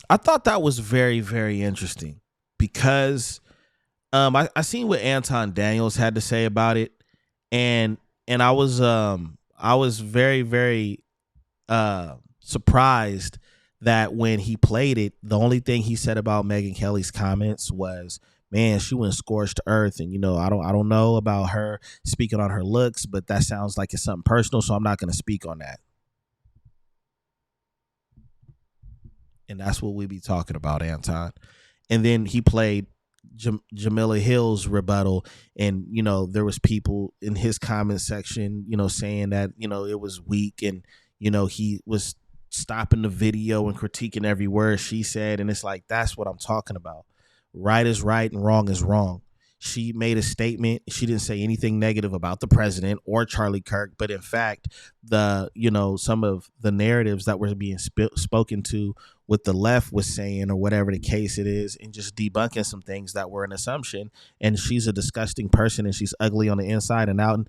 I thought that was very, very interesting because I seen what Anton Daniels had to say about it, and I was very, very surprised that when he played it, the only thing he said about Megyn Kelly's comments was, man, she went scorched earth. And, I don't know about her speaking on her looks, but that sounds like it's something personal. So I'm not going to speak on that. And that's what we be talking about, Anton. And then he played Jemele Hill's rebuttal. And, there was people in his comment section, saying that, it was weak. And, he was stopping the video and critiquing every word she said. And it's like, that's what I'm talking about. Right is right and wrong is wrong. She made a statement. She didn't say anything negative about the president or Charlie Kirk, but in fact, some of the narratives that were being spoken to, what the left was saying or whatever the case it is, and just debunking some things that were an assumption. And she's a disgusting person, and she's ugly on the inside and out. And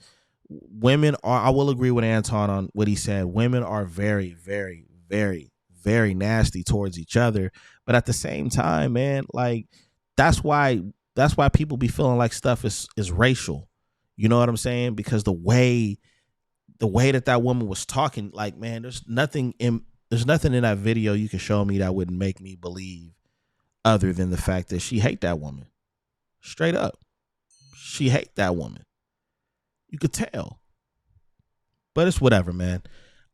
women are, I will agree with Anton on what he said. Women are very, very, very, very nasty towards each other. But at the same time, man, like, that's why people be feeling like stuff is racial. You know what I'm saying? Because the way that woman was talking, like, man, there's nothing in that video you can show me that wouldn't make me believe other than the fact that she hate that woman. Straight up. She hate that woman. You could tell. But it's whatever, man.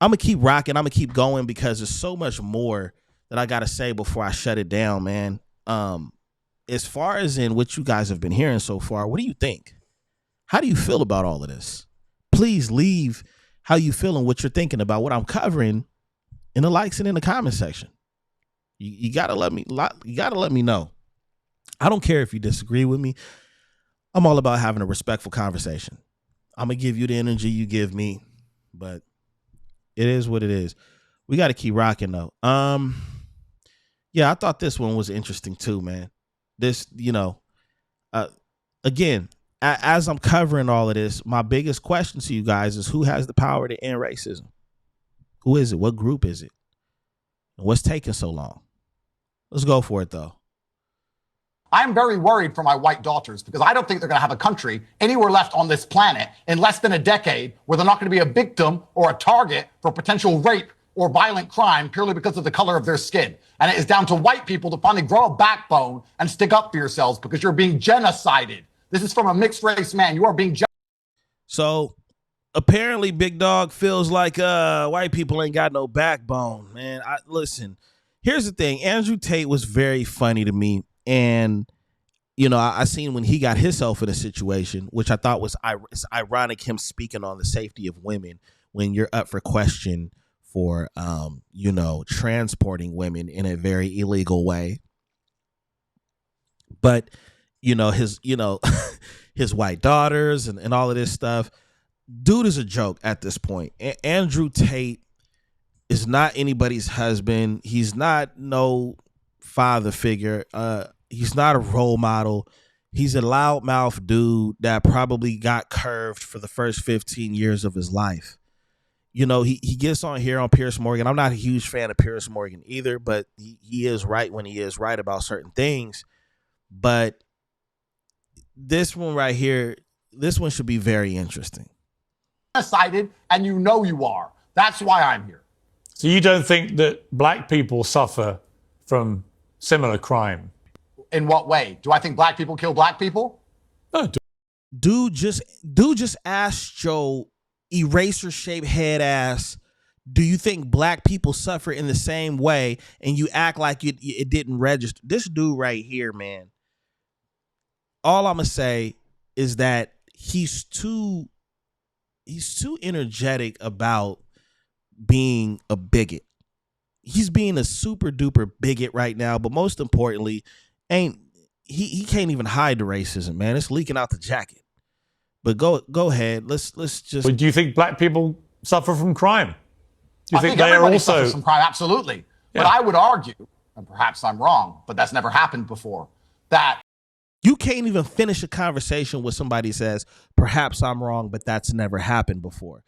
I'm going to keep rocking. I'm going to keep going because there's so much more that I got to say before I shut it down, man. As far as in what you guys have been hearing so far, what do you think? How do you feel about all of this? Please leave how you feel and what you're thinking about what I'm covering in the likes and in the comment section. You gotta let me know. I don't care if you disagree with me. I'm all about having a respectful conversation. I'm gonna give you the energy you give me, but it is what it is. We got to keep rocking though. Yeah, I thought this one was interesting too, man. This, again, as I'm covering all of this, my biggest question to you guys is, who has the power to end racism? Who is it? What group is it? And what's taking so long? Let's go for it though. I'm very worried for my white daughters because I don't think they're going to have a country anywhere left on this planet in less than a decade where they're not going to be a victim or a target for potential rape or violent crime purely because of the color of their skin. And it is down to white people to finally grow a backbone and stick up for yourselves because you're being genocided. This is from a mixed race man. You are being So apparently Big Dog feels like white people ain't got no backbone, man. Listen, here's the thing. Andrew Tate was very funny to me. And, I seen when he got himself in a situation, which I thought was ironic, him speaking on the safety of women when you're up for question for, transporting women in a very illegal way. But, his white daughters and all of this stuff, dude is a joke at this point. Andrew Tate is not anybody's husband. He's not no father figure. He's not a role model. He's a loudmouth dude that probably got curved for the first 15 years of his life. He gets on here on Piers Morgan. I'm not a huge fan of Piers Morgan either, but he is right when he is right about certain things. But this one right here, this one should be very interesting. Genocided, and you are. That's why I'm here. So you don't think that black people suffer from similar crime? In what way? Do I think black people kill black people? No. Dude just asked your eraser-shaped head ass, do you think black people suffer in the same way? And you act like it didn't register. This dude right here, man, all I'm going to say is that he's too energetic about being a bigot. He's being a super duper bigot right now, but most importantly, he can't even hide the racism, man. It's leaking out the jacket. But go ahead. Let's just. But do you think black people suffer from crime? Do you think they are everybody also suffers from crime? Absolutely. Yeah. But I would argue, and perhaps I'm wrong, but that's never happened before, that you can't even finish a conversation with somebody who says, perhaps I'm wrong, but that's never happened before.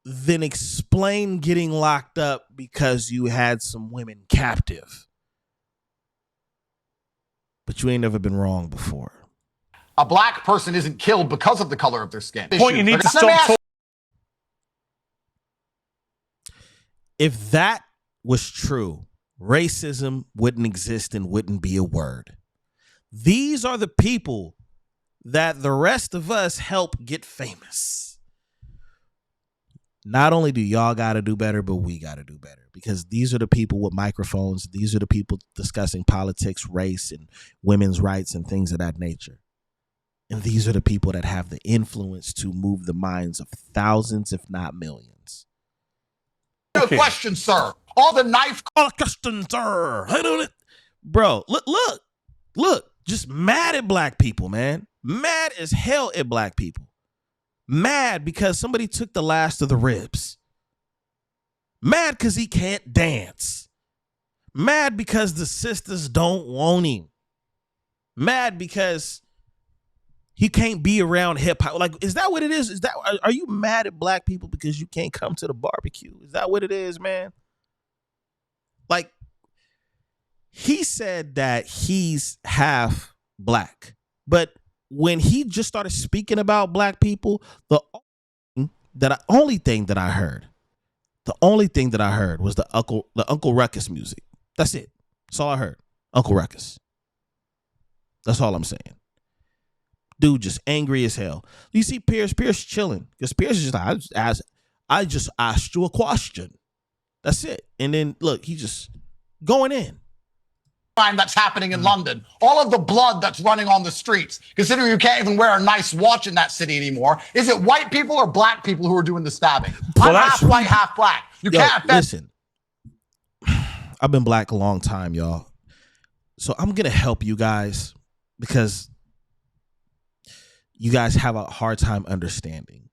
Then explain getting locked up because you had some women captive. But you ain't never been wrong before. a black person isn't killed because of the color of their skin. Point you need to stop. If that was true, racism wouldn't exist and wouldn't be a word. These are the people that the rest of us help get famous. Not only do y'all got to do better, but we got to do better, because these are the people with microphones. These are the people discussing politics, race, and women's rights and things of that nature. And these are the people that have the influence to move the minds of thousands, if not millions. Okay. A question, sir. All the knife. All question, sir. Bro, look. Just mad at black people, man. Mad as hell at black people. Mad because somebody took the last of the ribs. Mad because he can't dance. Mad because the sisters don't want him. Mad because he can't be around hip hop. Like, is that what it is? Are you mad at black people because you can't come to the barbecue? Is that what it is, man? Like, he said that he's half black, but when he just started speaking about black people, the only thing that I heard was the Uncle Ruckus music. That's it. That's all I heard. Uncle Ruckus. That's all I'm saying. Dude just angry as hell. You see Piers chilling, because Piers is just like, I just asked you a question. That's it. And then look, he just going in. That's happening in London. All of the blood that's running on the streets, considering you can't even wear a nice watch in that city anymore. Is it white people or black people who are doing the stabbing? I'm half white, half black. You can't listen. I've been black a long time, y'all. So I'm going to help you guys, because you guys have a hard time understanding.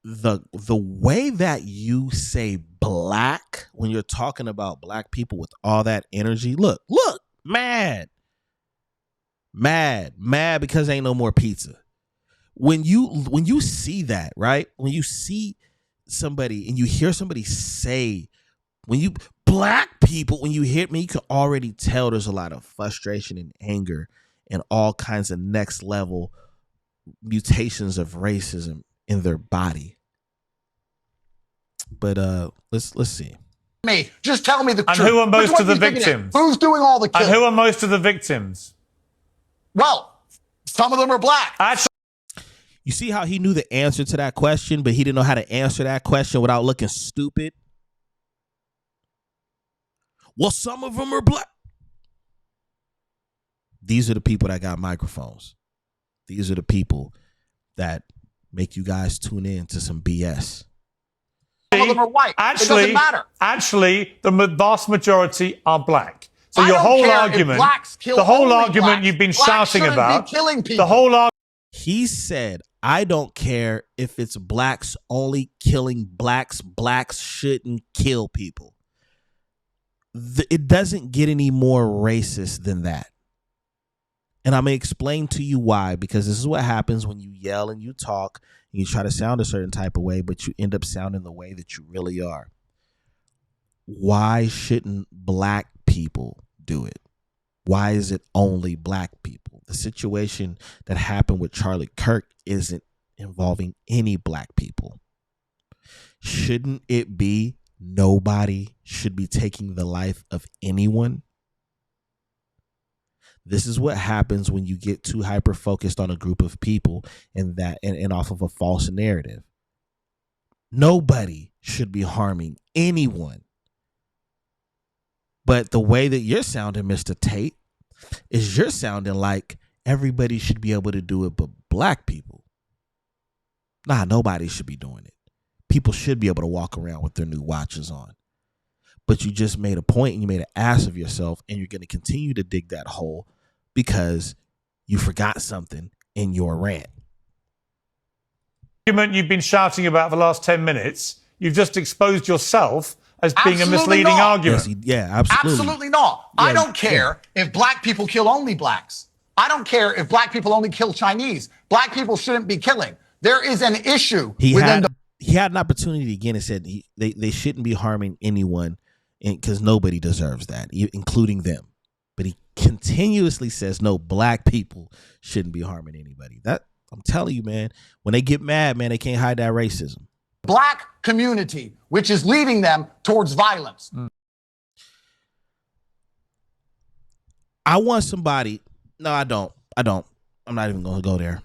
The way that you say black when you're talking about black people with all that energy, look, mad because ain't no more pizza. When you see that, right? When you see somebody and you hear somebody say, black people, when you hear me, you can already tell there's a lot of frustration and anger and all kinds of next level mutations of racism in their body. But let's see. Just tell me the truth. And who are most of the victims? Who's doing all the killing? And who are most of the victims? Well, some of them are black. You see how he knew the answer to that question, but he didn't know how to answer that question without looking stupid? Well, some of them are black. These are the people that got microphones. These are the people that make you guys tune in to some BS. Some of them are white. It doesn't matter. Actually, the vast majority are black. So I your don't whole care argument, if blacks kill the whole only argument blacks. you've been Blacks shouting shouldn't about, be killing people. the whole argument. He said, I don't care if it's blacks only killing blacks. Blacks shouldn't kill people. It doesn't get any more racist than that. And I'm going to explain to you why, because this is what happens when you yell and you talk and you try to sound a certain type of way, but you end up sounding the way that you really are. Why shouldn't black people do it? Why is it only black people? The situation that happened with Charlie Kirk isn't involving any black people. Shouldn't it be nobody should be taking the life of anyone? This is what happens when you get too hyper focused on a group of people and off of a false narrative. Nobody should be harming anyone. But the way that you're sounding, Mr. Tate, is you're sounding like everybody should be able to do it but black people. Nah, nobody should be doing it. People should be able to walk around with their new watches on. But you just made a point and you made an ass of yourself, and you're going to continue to dig that hole because you forgot something in your rant. Argument you've been shouting about for the last 10 minutes, you've just exposed yourself as being Absolutely a misleading not. argument. Yes, absolutely. Absolutely not. Yeah, I don't care if black people kill only blacks. I don't care if black people only kill Chinese. Black people shouldn't be killing. There is an issue He within had an opportunity again and said they shouldn't be harming anyone because nobody deserves that, including them. But he continuously says, no, black people shouldn't be harming anybody. That, I'm telling you, man, when they get mad, man, they can't hide that racism. black community, which is leading them towards violence. I want somebody. No, I don't. I'm not even going to go there.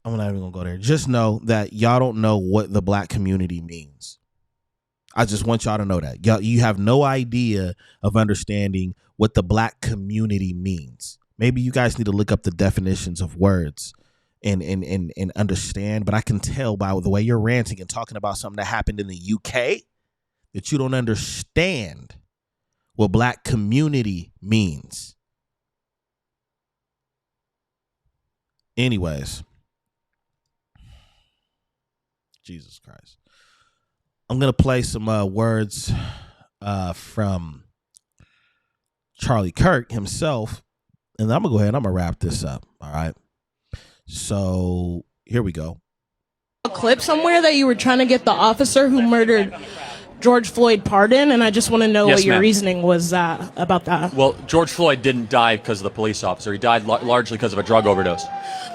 I'm not even going to go there. Just know that y'all don't know what the black community means. I just want y'all to know that. Y'all, you have no idea of understanding what the black community means. Maybe you guys need to look up the definitions of words and understand. But I can tell by the way you're ranting and talking about something that happened in the UK that you don't understand what black community means. Anyways, Jesus Christ. I'm going to play some words from Charlie Kirk himself, and I'm going to go ahead and I'm going to wrap this up. All right. So here we go. A clip somewhere that you were trying to get the officer who murdered George Floyd pardoned, and I just want to know what your reasoning was about that. Well, George Floyd didn't die because of the police officer. He died largely because of a drug overdose.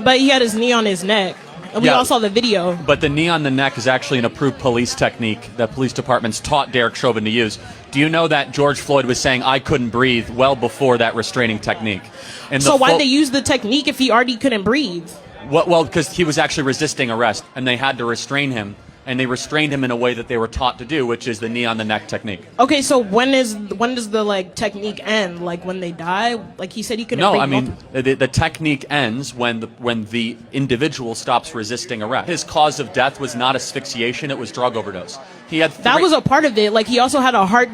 But he had his knee on his neck. And we all saw the video. But the knee on the neck is actually an approved police technique that police departments taught Derek Chauvin to use. Do you know that George Floyd was saying, I couldn't breathe, well before that restraining technique? And so why'd they use the technique if he already couldn't breathe? Well, because he was actually resisting arrest, and they had to restrain him. And they restrained him in a way that they were taught to do, which is the knee on the neck technique. Okay, so when does the technique end? Like when they die? Like he said he couldn't. No, I mean the technique ends when the individual stops resisting arrest. His cause of death was not asphyxiation; it was drug overdose. He had that was a part of it. Like he also had a heart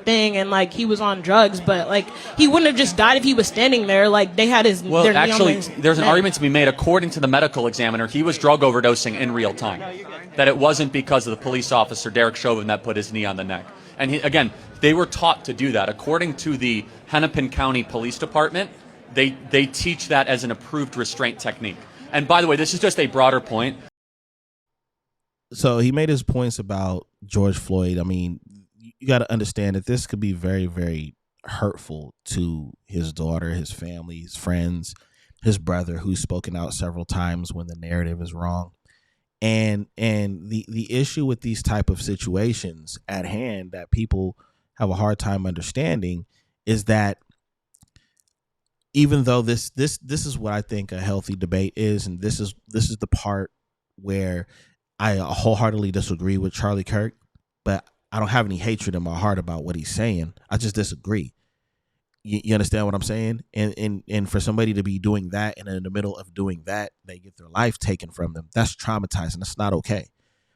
thing, and like he was on drugs, but like he wouldn't have just died if he was standing there. Like they had his. Well, actually, there's an argument to be made. According to the medical examiner, he was drug overdosing in real time. That it wasn't because of the police officer, Derek Chauvin, that put his knee on the neck. And again, they were taught to do that. According to the Hennepin County Police Department, they teach that as an approved restraint technique. And by the way, this is just a broader point. So he made his points about George Floyd. I mean, you got to understand that this could be very, very hurtful to his daughter, his family, his friends, his brother, who's spoken out several times when the narrative is wrong. And the issue with these type of situations at hand that people have a hard time understanding is that even though this is what I think a healthy debate is, and this is the part where I wholeheartedly disagree with Charlie Kirk, but I don't have any hatred in my heart about what he's saying. I just disagree. You understand what I'm saying? And for somebody to be doing that and in the middle of doing that, they get their life taken from them. That's traumatizing. That's not okay.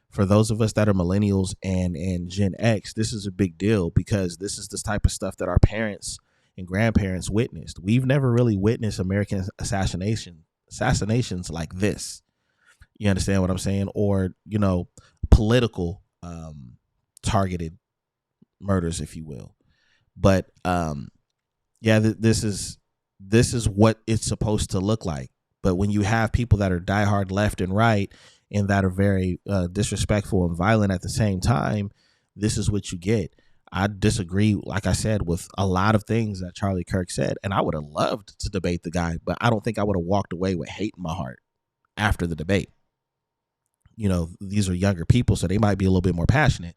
For those of us that are millennials and Gen X, this is a big deal because this is this type of stuff that our parents and grandparents witnessed. We've never really witnessed American assassinations like this. You understand what I'm saying? Or, political targeted murders, if you will. But yeah, this is what it's supposed to look like. But when you have people that are diehard left and right and that are very disrespectful and violent at the same time, this is what you get. I disagree, like I said, with a lot of things that Charlie Kirk said, and I would have loved to debate the guy, but I don't think I would have walked away with hate in my heart after the debate. These are younger people, so they might be a little bit more passionate,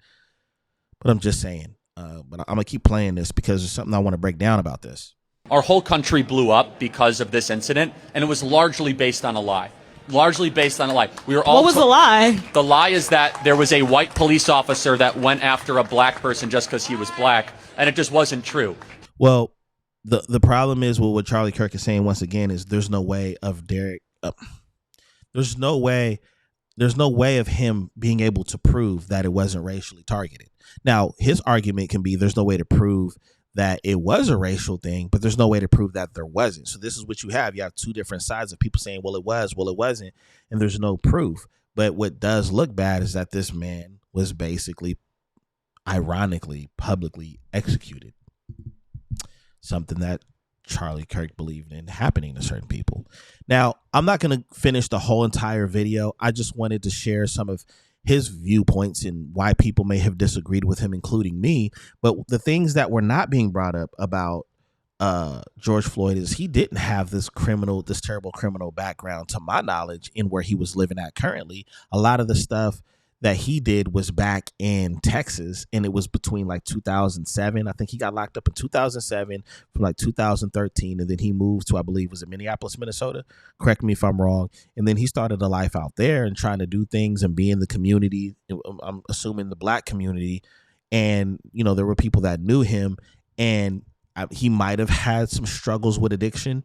but I'm just saying. But I'm going to keep playing this because there's something I want to break down about this. Our whole country blew up because of this incident, and it was largely based on a lie. Largely based on a lie. We were all. What was the lie? The lie is that there was a white police officer that went after a black person just because he was black, and it just wasn't true. Well, the problem is with what Charlie Kirk is saying once again is there's no way of Derek. There's no way of him being able to prove that it wasn't racially targeted. Now, his argument can be there's no way to prove that it was a racial thing, but there's no way to prove that there wasn't. So this is what you have. You have two different sides of people saying, well, it was, well, it wasn't, and there's no proof. But what does look bad is that this man was basically, ironically, publicly executed. Something that Charlie Kirk believed in happening to certain people. Now, I'm not going to finish the whole entire video. I just wanted to share some of his viewpoints and why people may have disagreed with him, including me. But the things that were not being brought up about George Floyd is he didn't have this terrible criminal background, to my knowledge, in where he was living at currently. A lot of the stuff that he did was back in Texas, and it was between like 2007. I think he got locked up in 2007 from like 2013, and then he moved to, I believe, was it Minneapolis, Minnesota? Correct me if I'm wrong. And then he started a life out there and trying to do things and be in the community. I'm assuming the Black community, and there were people that knew him, and he might have had some struggles with addiction,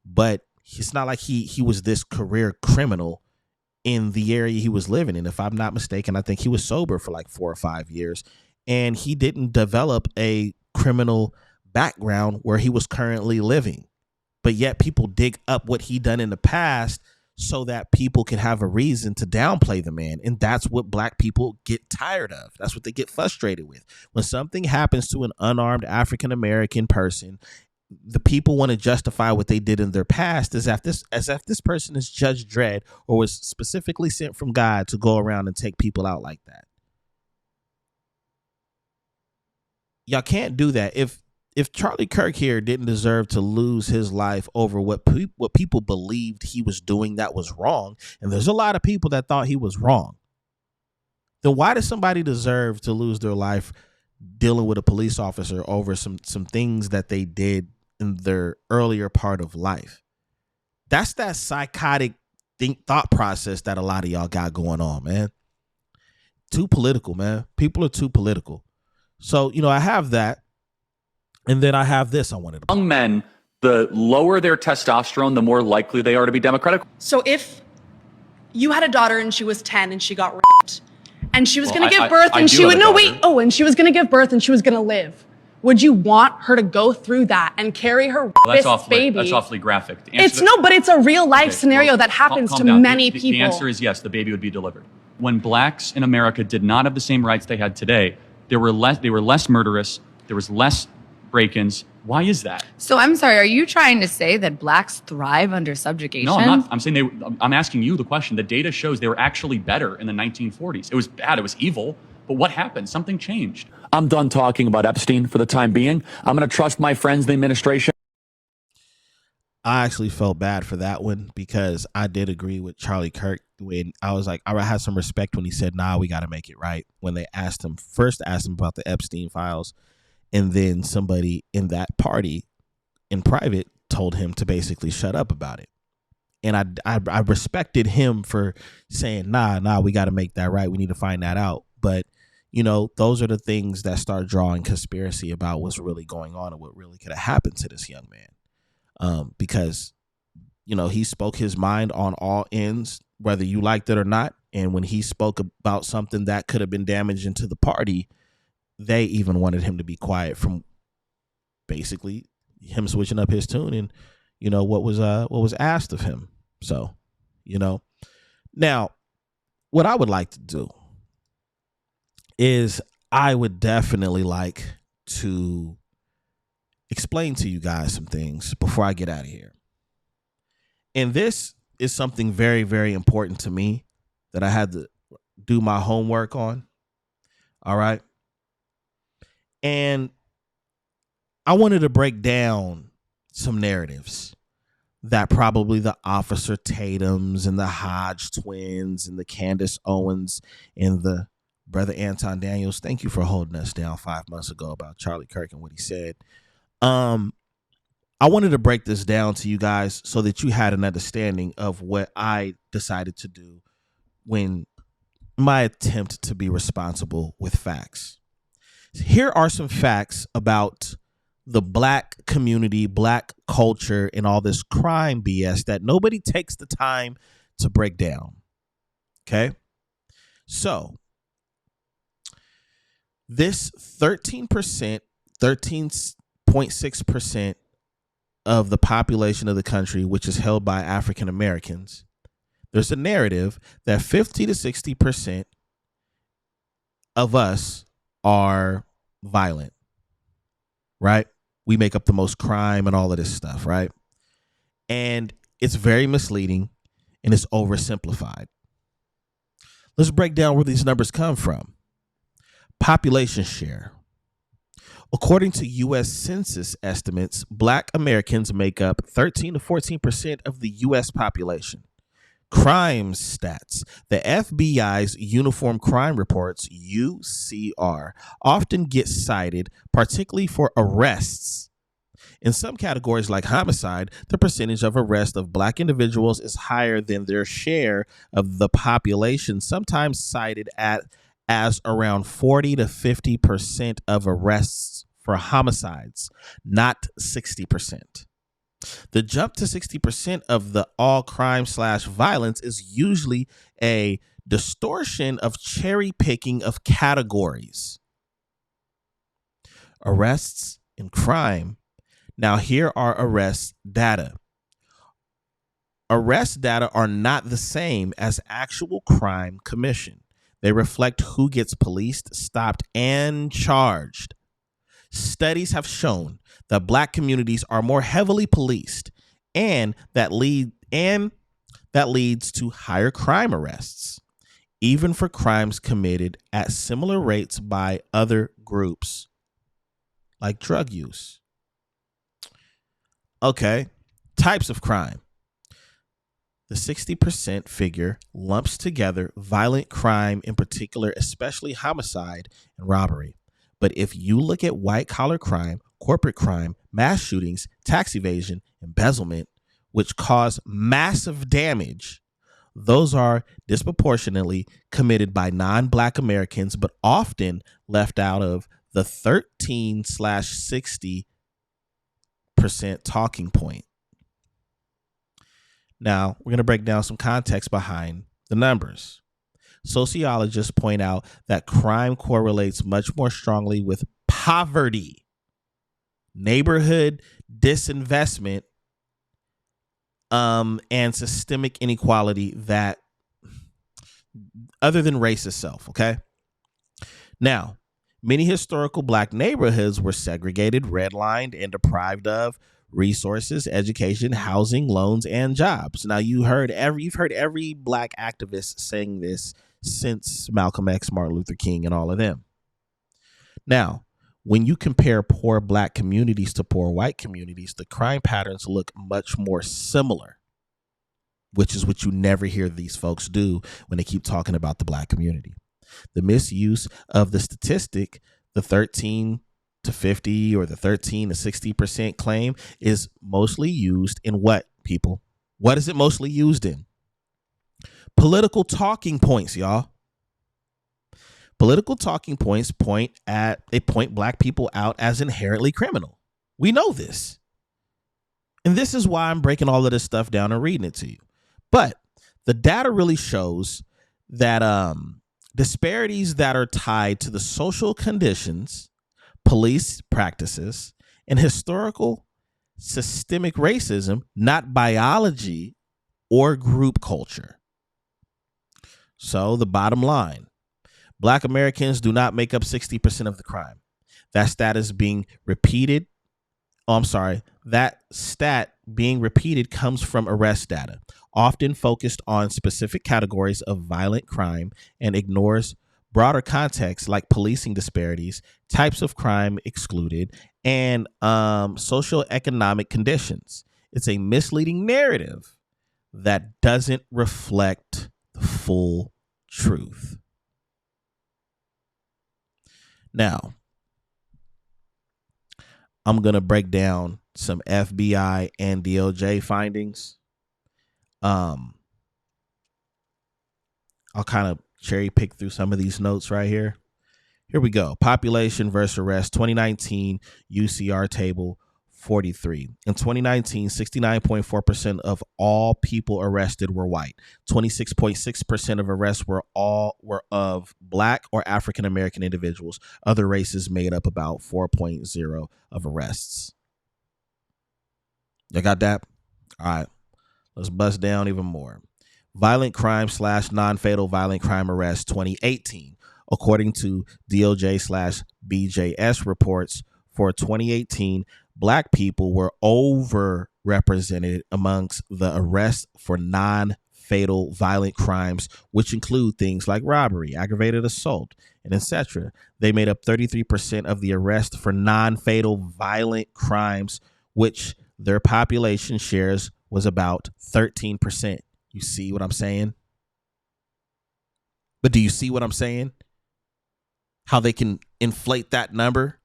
but it's not like he was this career criminal in the area he was living in. If I'm not mistaken, I think he was sober for like 4 or 5 years, and he didn't develop a criminal background where he was currently living. But yet people dig up what he done in the past so that people can have a reason to downplay the man. And that's what Black people get tired of. That's what they get frustrated with. When something happens to an unarmed African-American person, the people want to justify what they did in their past as if this person is Judge Dredd or was specifically sent from God to go around and take people out like that. Y'all can't do that. If Charlie Kirk here didn't deserve to lose his life over what people believed he was doing that was wrong, and there's a lot of people that thought he was wrong, then why does somebody deserve to lose their life dealing with a police officer over some things that they did in their earlier part of life? That's that psychotic thought process that a lot of y'all got going on, man. Too political, man. People are too political. So, I have that. And then I have this I wanted to. Young men, the lower their testosterone, the more likely they are to be Democratic. So if you had a daughter and she was 10 and she got raped and she was going to give birth and she would, and she was going to give birth and she was going to live, would you want her to go through that and carry her baby? That's awfully graphic. But it's a real life scenario that happens to many people. The answer is yes, the baby would be delivered. When Blacks in America did not have the same rights they had today, they were less murderous, there was less break-ins. Why is that? So I'm sorry, are you trying to say that Blacks thrive under subjugation? No, I'm not. I'm saying I'm asking you the question. The data shows they were actually better in the 1940s. It was bad, it was evil, but what happened? Something changed. I'm done talking about Epstein for the time being. I'm going to trust my friends, the administration. I actually felt bad for that one because I did agree with Charlie Kirk when I was like, I had some respect when he said, nah, we got to make it right. When they first asked him about the Epstein files, and then somebody in that party in private told him to basically shut up about it. And I respected him for saying, nah, we got to make that right. We need to find that out. But, those are the things that start drawing conspiracy about what's really going on and what really could have happened to this young man. Because, he spoke his mind on all ends, whether you liked it or not. And when he spoke about something that could have been damaging to the party, they even wanted him to be quiet from basically him switching up his tune and, what was asked of him. So, now what I would like to do is I would definitely like to explain to you guys some things before I get out of here. And this is something very, very important to me that I had to do my homework on. All right. And I wanted to break down some narratives that probably the Officer Tatums and the Hodge twins and the Candace Owens and the brother Anton Daniels, thank you for holding us down 5 months ago about Charlie Kirk and what he said. I wanted to break this down to you guys so that you had an understanding of what I decided to do when my attempt to be responsible with facts. Here are some facts about the Black community, Black culture, and all this crime BS that nobody takes the time to break down. Okay? So, this 13.6% of the population of the country, which is held by African Americans, there's a narrative that 50 to 60% of us are violent, right? We make up the most crime and all of this stuff, right? And it's very misleading and it's oversimplified. Let's break down where these numbers come from. Population share. According to U.S. Census estimates, Black Americans make up 13 to 14% of the U.S. population. Crime stats. The FBI's Uniform Crime Reports, UCR, often get cited, particularly for arrests. In some categories like homicide, the percentage of arrest of black individuals is higher than their share of the population, sometimes cited as around 40 to 50% of arrests for homicides, not 60%. The jump to 60% of the all crime / violence is usually a distortion of cherry picking of categories. Arrests and crime. Now, here are arrest data. Arrest data are not the same as actual crime commission. They reflect who gets policed, stopped, and charged. Studies have shown that black communities are more heavily policed, and that leads to higher crime arrests, even for crimes committed at similar rates by other groups, like drug use. Okay, types of crime. The 60% figure lumps together violent crime in particular, especially homicide and robbery. But if you look at white-collar crime, corporate crime, mass shootings, tax evasion, embezzlement, which cause massive damage, those are disproportionately committed by non-black Americans, but often left out of the 13/60% talking point. Now, we're going to break down some context behind the numbers. Sociologists point out that crime correlates much more strongly with poverty, neighborhood disinvestment, and systemic inequality that other than race itself, okay? Now, many historical black neighborhoods were segregated, redlined, and deprived of resources, education, housing, loans, and jobs. Now, you've heard every black activist saying this since Malcolm X, Martin Luther King, and all of them. Now, when you compare poor black communities to poor white communities, the crime patterns look much more similar, which is what you never hear these folks do when they keep talking about the black community. The misuse of the statistic, the 13 to 50 or the 13 to 60% claim, is mostly used in what, people? What is it mostly used in? Political talking points, y'all. Political talking points point black people out as inherently criminal. We know this. And this is why I'm breaking all of this stuff down and reading it to you. But the data really shows that disparities that are tied to the social conditions, police practices, and historical systemic racism, not biology or group culture. So the bottom line, black Americans do not make up 60% of the crime. That stat being repeated comes from arrest data, often focused on specific categories of violent crime and ignores broader contexts like policing disparities, types of crime excluded, and socioeconomic conditions. It's a misleading narrative that doesn't reflect the full truth. Now, I'm going to break down some FBI and DOJ findings. I'll kind of cherry pick through some of these notes right here. Here we go. Population versus arrest, 2019 UCR table 43. In 2019, 69.4% of all people arrested were white. 26.6% of arrests were of black or African American individuals. Other races made up about 4.0% of arrests. You got that? All right. Let's bust down even more. Violent crime / non-fatal violent crime arrests 2018. According to DOJ / BJS reports for 2018, black people were overrepresented amongst the arrests for non-fatal violent crimes, which include things like robbery, aggravated assault, and etc. They made up 33% of the arrests for non-fatal violent crimes, which their population shares was about 13%. You see what I'm saying? But do you see what I'm saying? How they can inflate that number?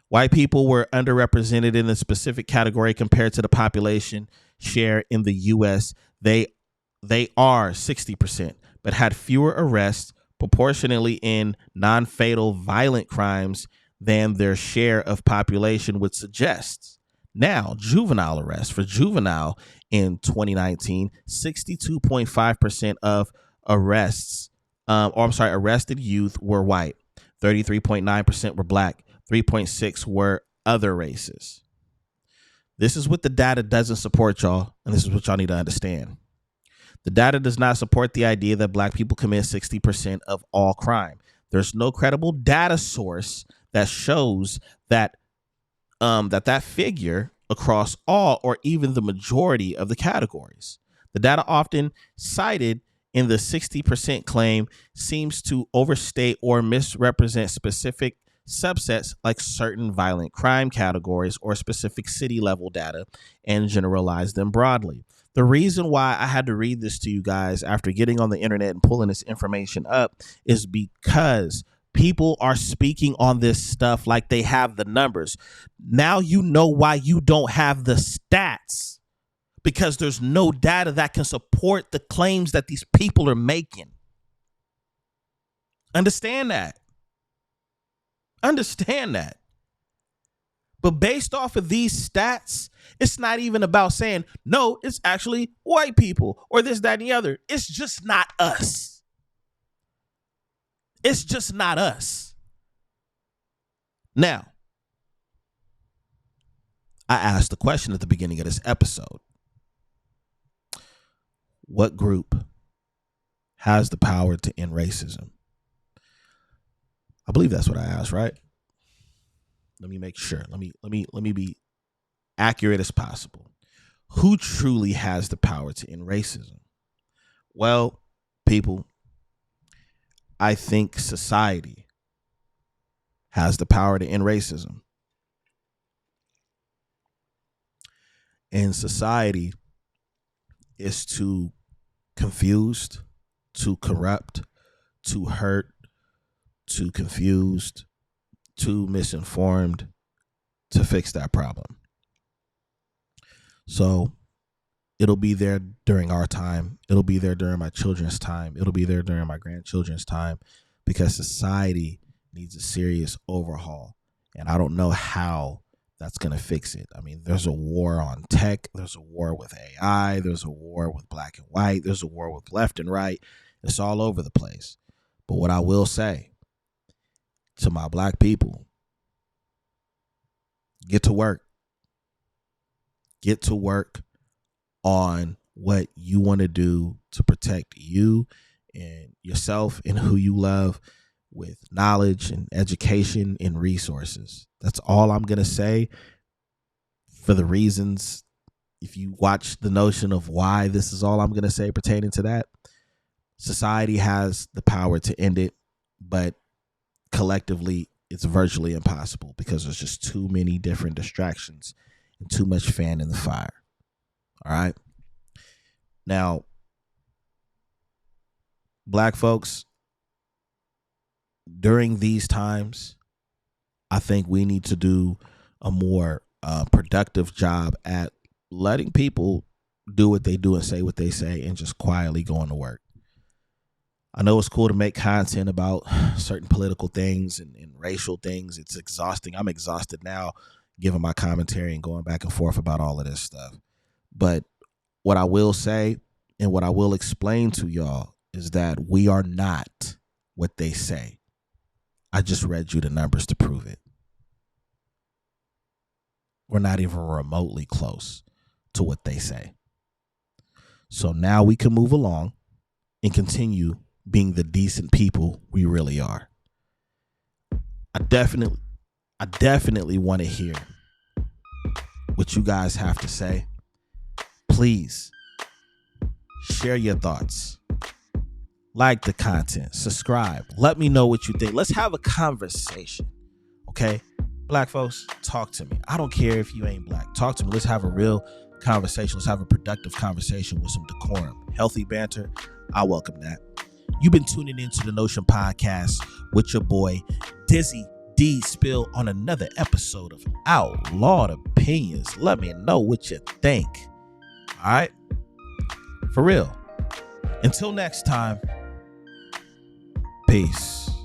White people were underrepresented in a specific category compared to the population share in the U.S. They are 60%, but had fewer arrests proportionally in non-fatal violent crimes than their share of population would suggest. Now, juvenile arrests. For juvenile in 2019, 62.5% of arrested youth were white. 33.9% were black. 3.6% were other races. This is what the data doesn't support, y'all, and this is what y'all need to understand. The data does not support the idea that black people commit 60% of all crime. There's no credible data source that shows that that figure across all or even the majority of the categories. The data often cited in the 60% claim seems to overstate or misrepresent specific subsets like certain violent crime categories or specific city level data and generalize them broadly. The reason why I had to read this to you guys after getting on the internet and pulling this information up is because people are speaking on this stuff like they have the numbers. Now you know why you don't have the stats, because there's no data that can support the claims that these people are making. Understand that. Understand that. But based off of these stats, it's not even about saying, no, it's actually white people or this, that, and the other. It's just not us. It's just not us. Now, I asked the question at the beginning of this episode. What group has the power to end racism? I believe that's what I asked, right? Let me make sure. Let me be accurate as possible. Who truly has the power to end racism? Well, people, I think society has the power to end racism. And society is too confused, too corrupt, too hurt, too confused, too misinformed to fix that problem. So it'll be there during our time. It'll be there during my children's time. It'll be there during my grandchildren's time, because society needs a serious overhaul. And I don't know how that's going to fix it. I mean, there's a war on tech. There's a war with AI. There's a war with black and white. There's a war with left and right. It's all over the place. But what I will say to my black people, get to work. Get to work on what you want to do to protect you and yourself and who you love with knowledge and education and resources. That's all I'm going to say, for the reasons, if you watch the notion of why this is all I'm going to say pertaining to that. Society has the power to end it, but collectively it's virtually impossible, because there's just too many different distractions and too much fan in the fire. All right. Now, black folks, during these times, I think we need to do a more productive job at letting people do what they do and say what they say and just quietly going to work. I know it's cool to make content about certain political things and racial things. It's exhausting. I'm exhausted now giving my commentary and going back and forth about all of this stuff. But what I will say and what I will explain to y'all is that we are not what they say. I just read you the numbers to prove it. We're not even remotely close to what they say. So now we can move along and continue being the decent people we really are. I definitely want to hear what you guys have to say. Please share your thoughts. Like the content, subscribe. Let me know what you think. Let's have a conversation. Okay? Black folks, talk to me. I don't care if you ain't black. Talk to me. Let's have a real conversation. Let's have a productive conversation with some decorum. Healthy banter, I welcome that. You've been tuning into the Notion Podcast with your boy, Dspill, on another episode of Outlawed Opinions. Let me know what you think. All right? For real. Until next time, peace.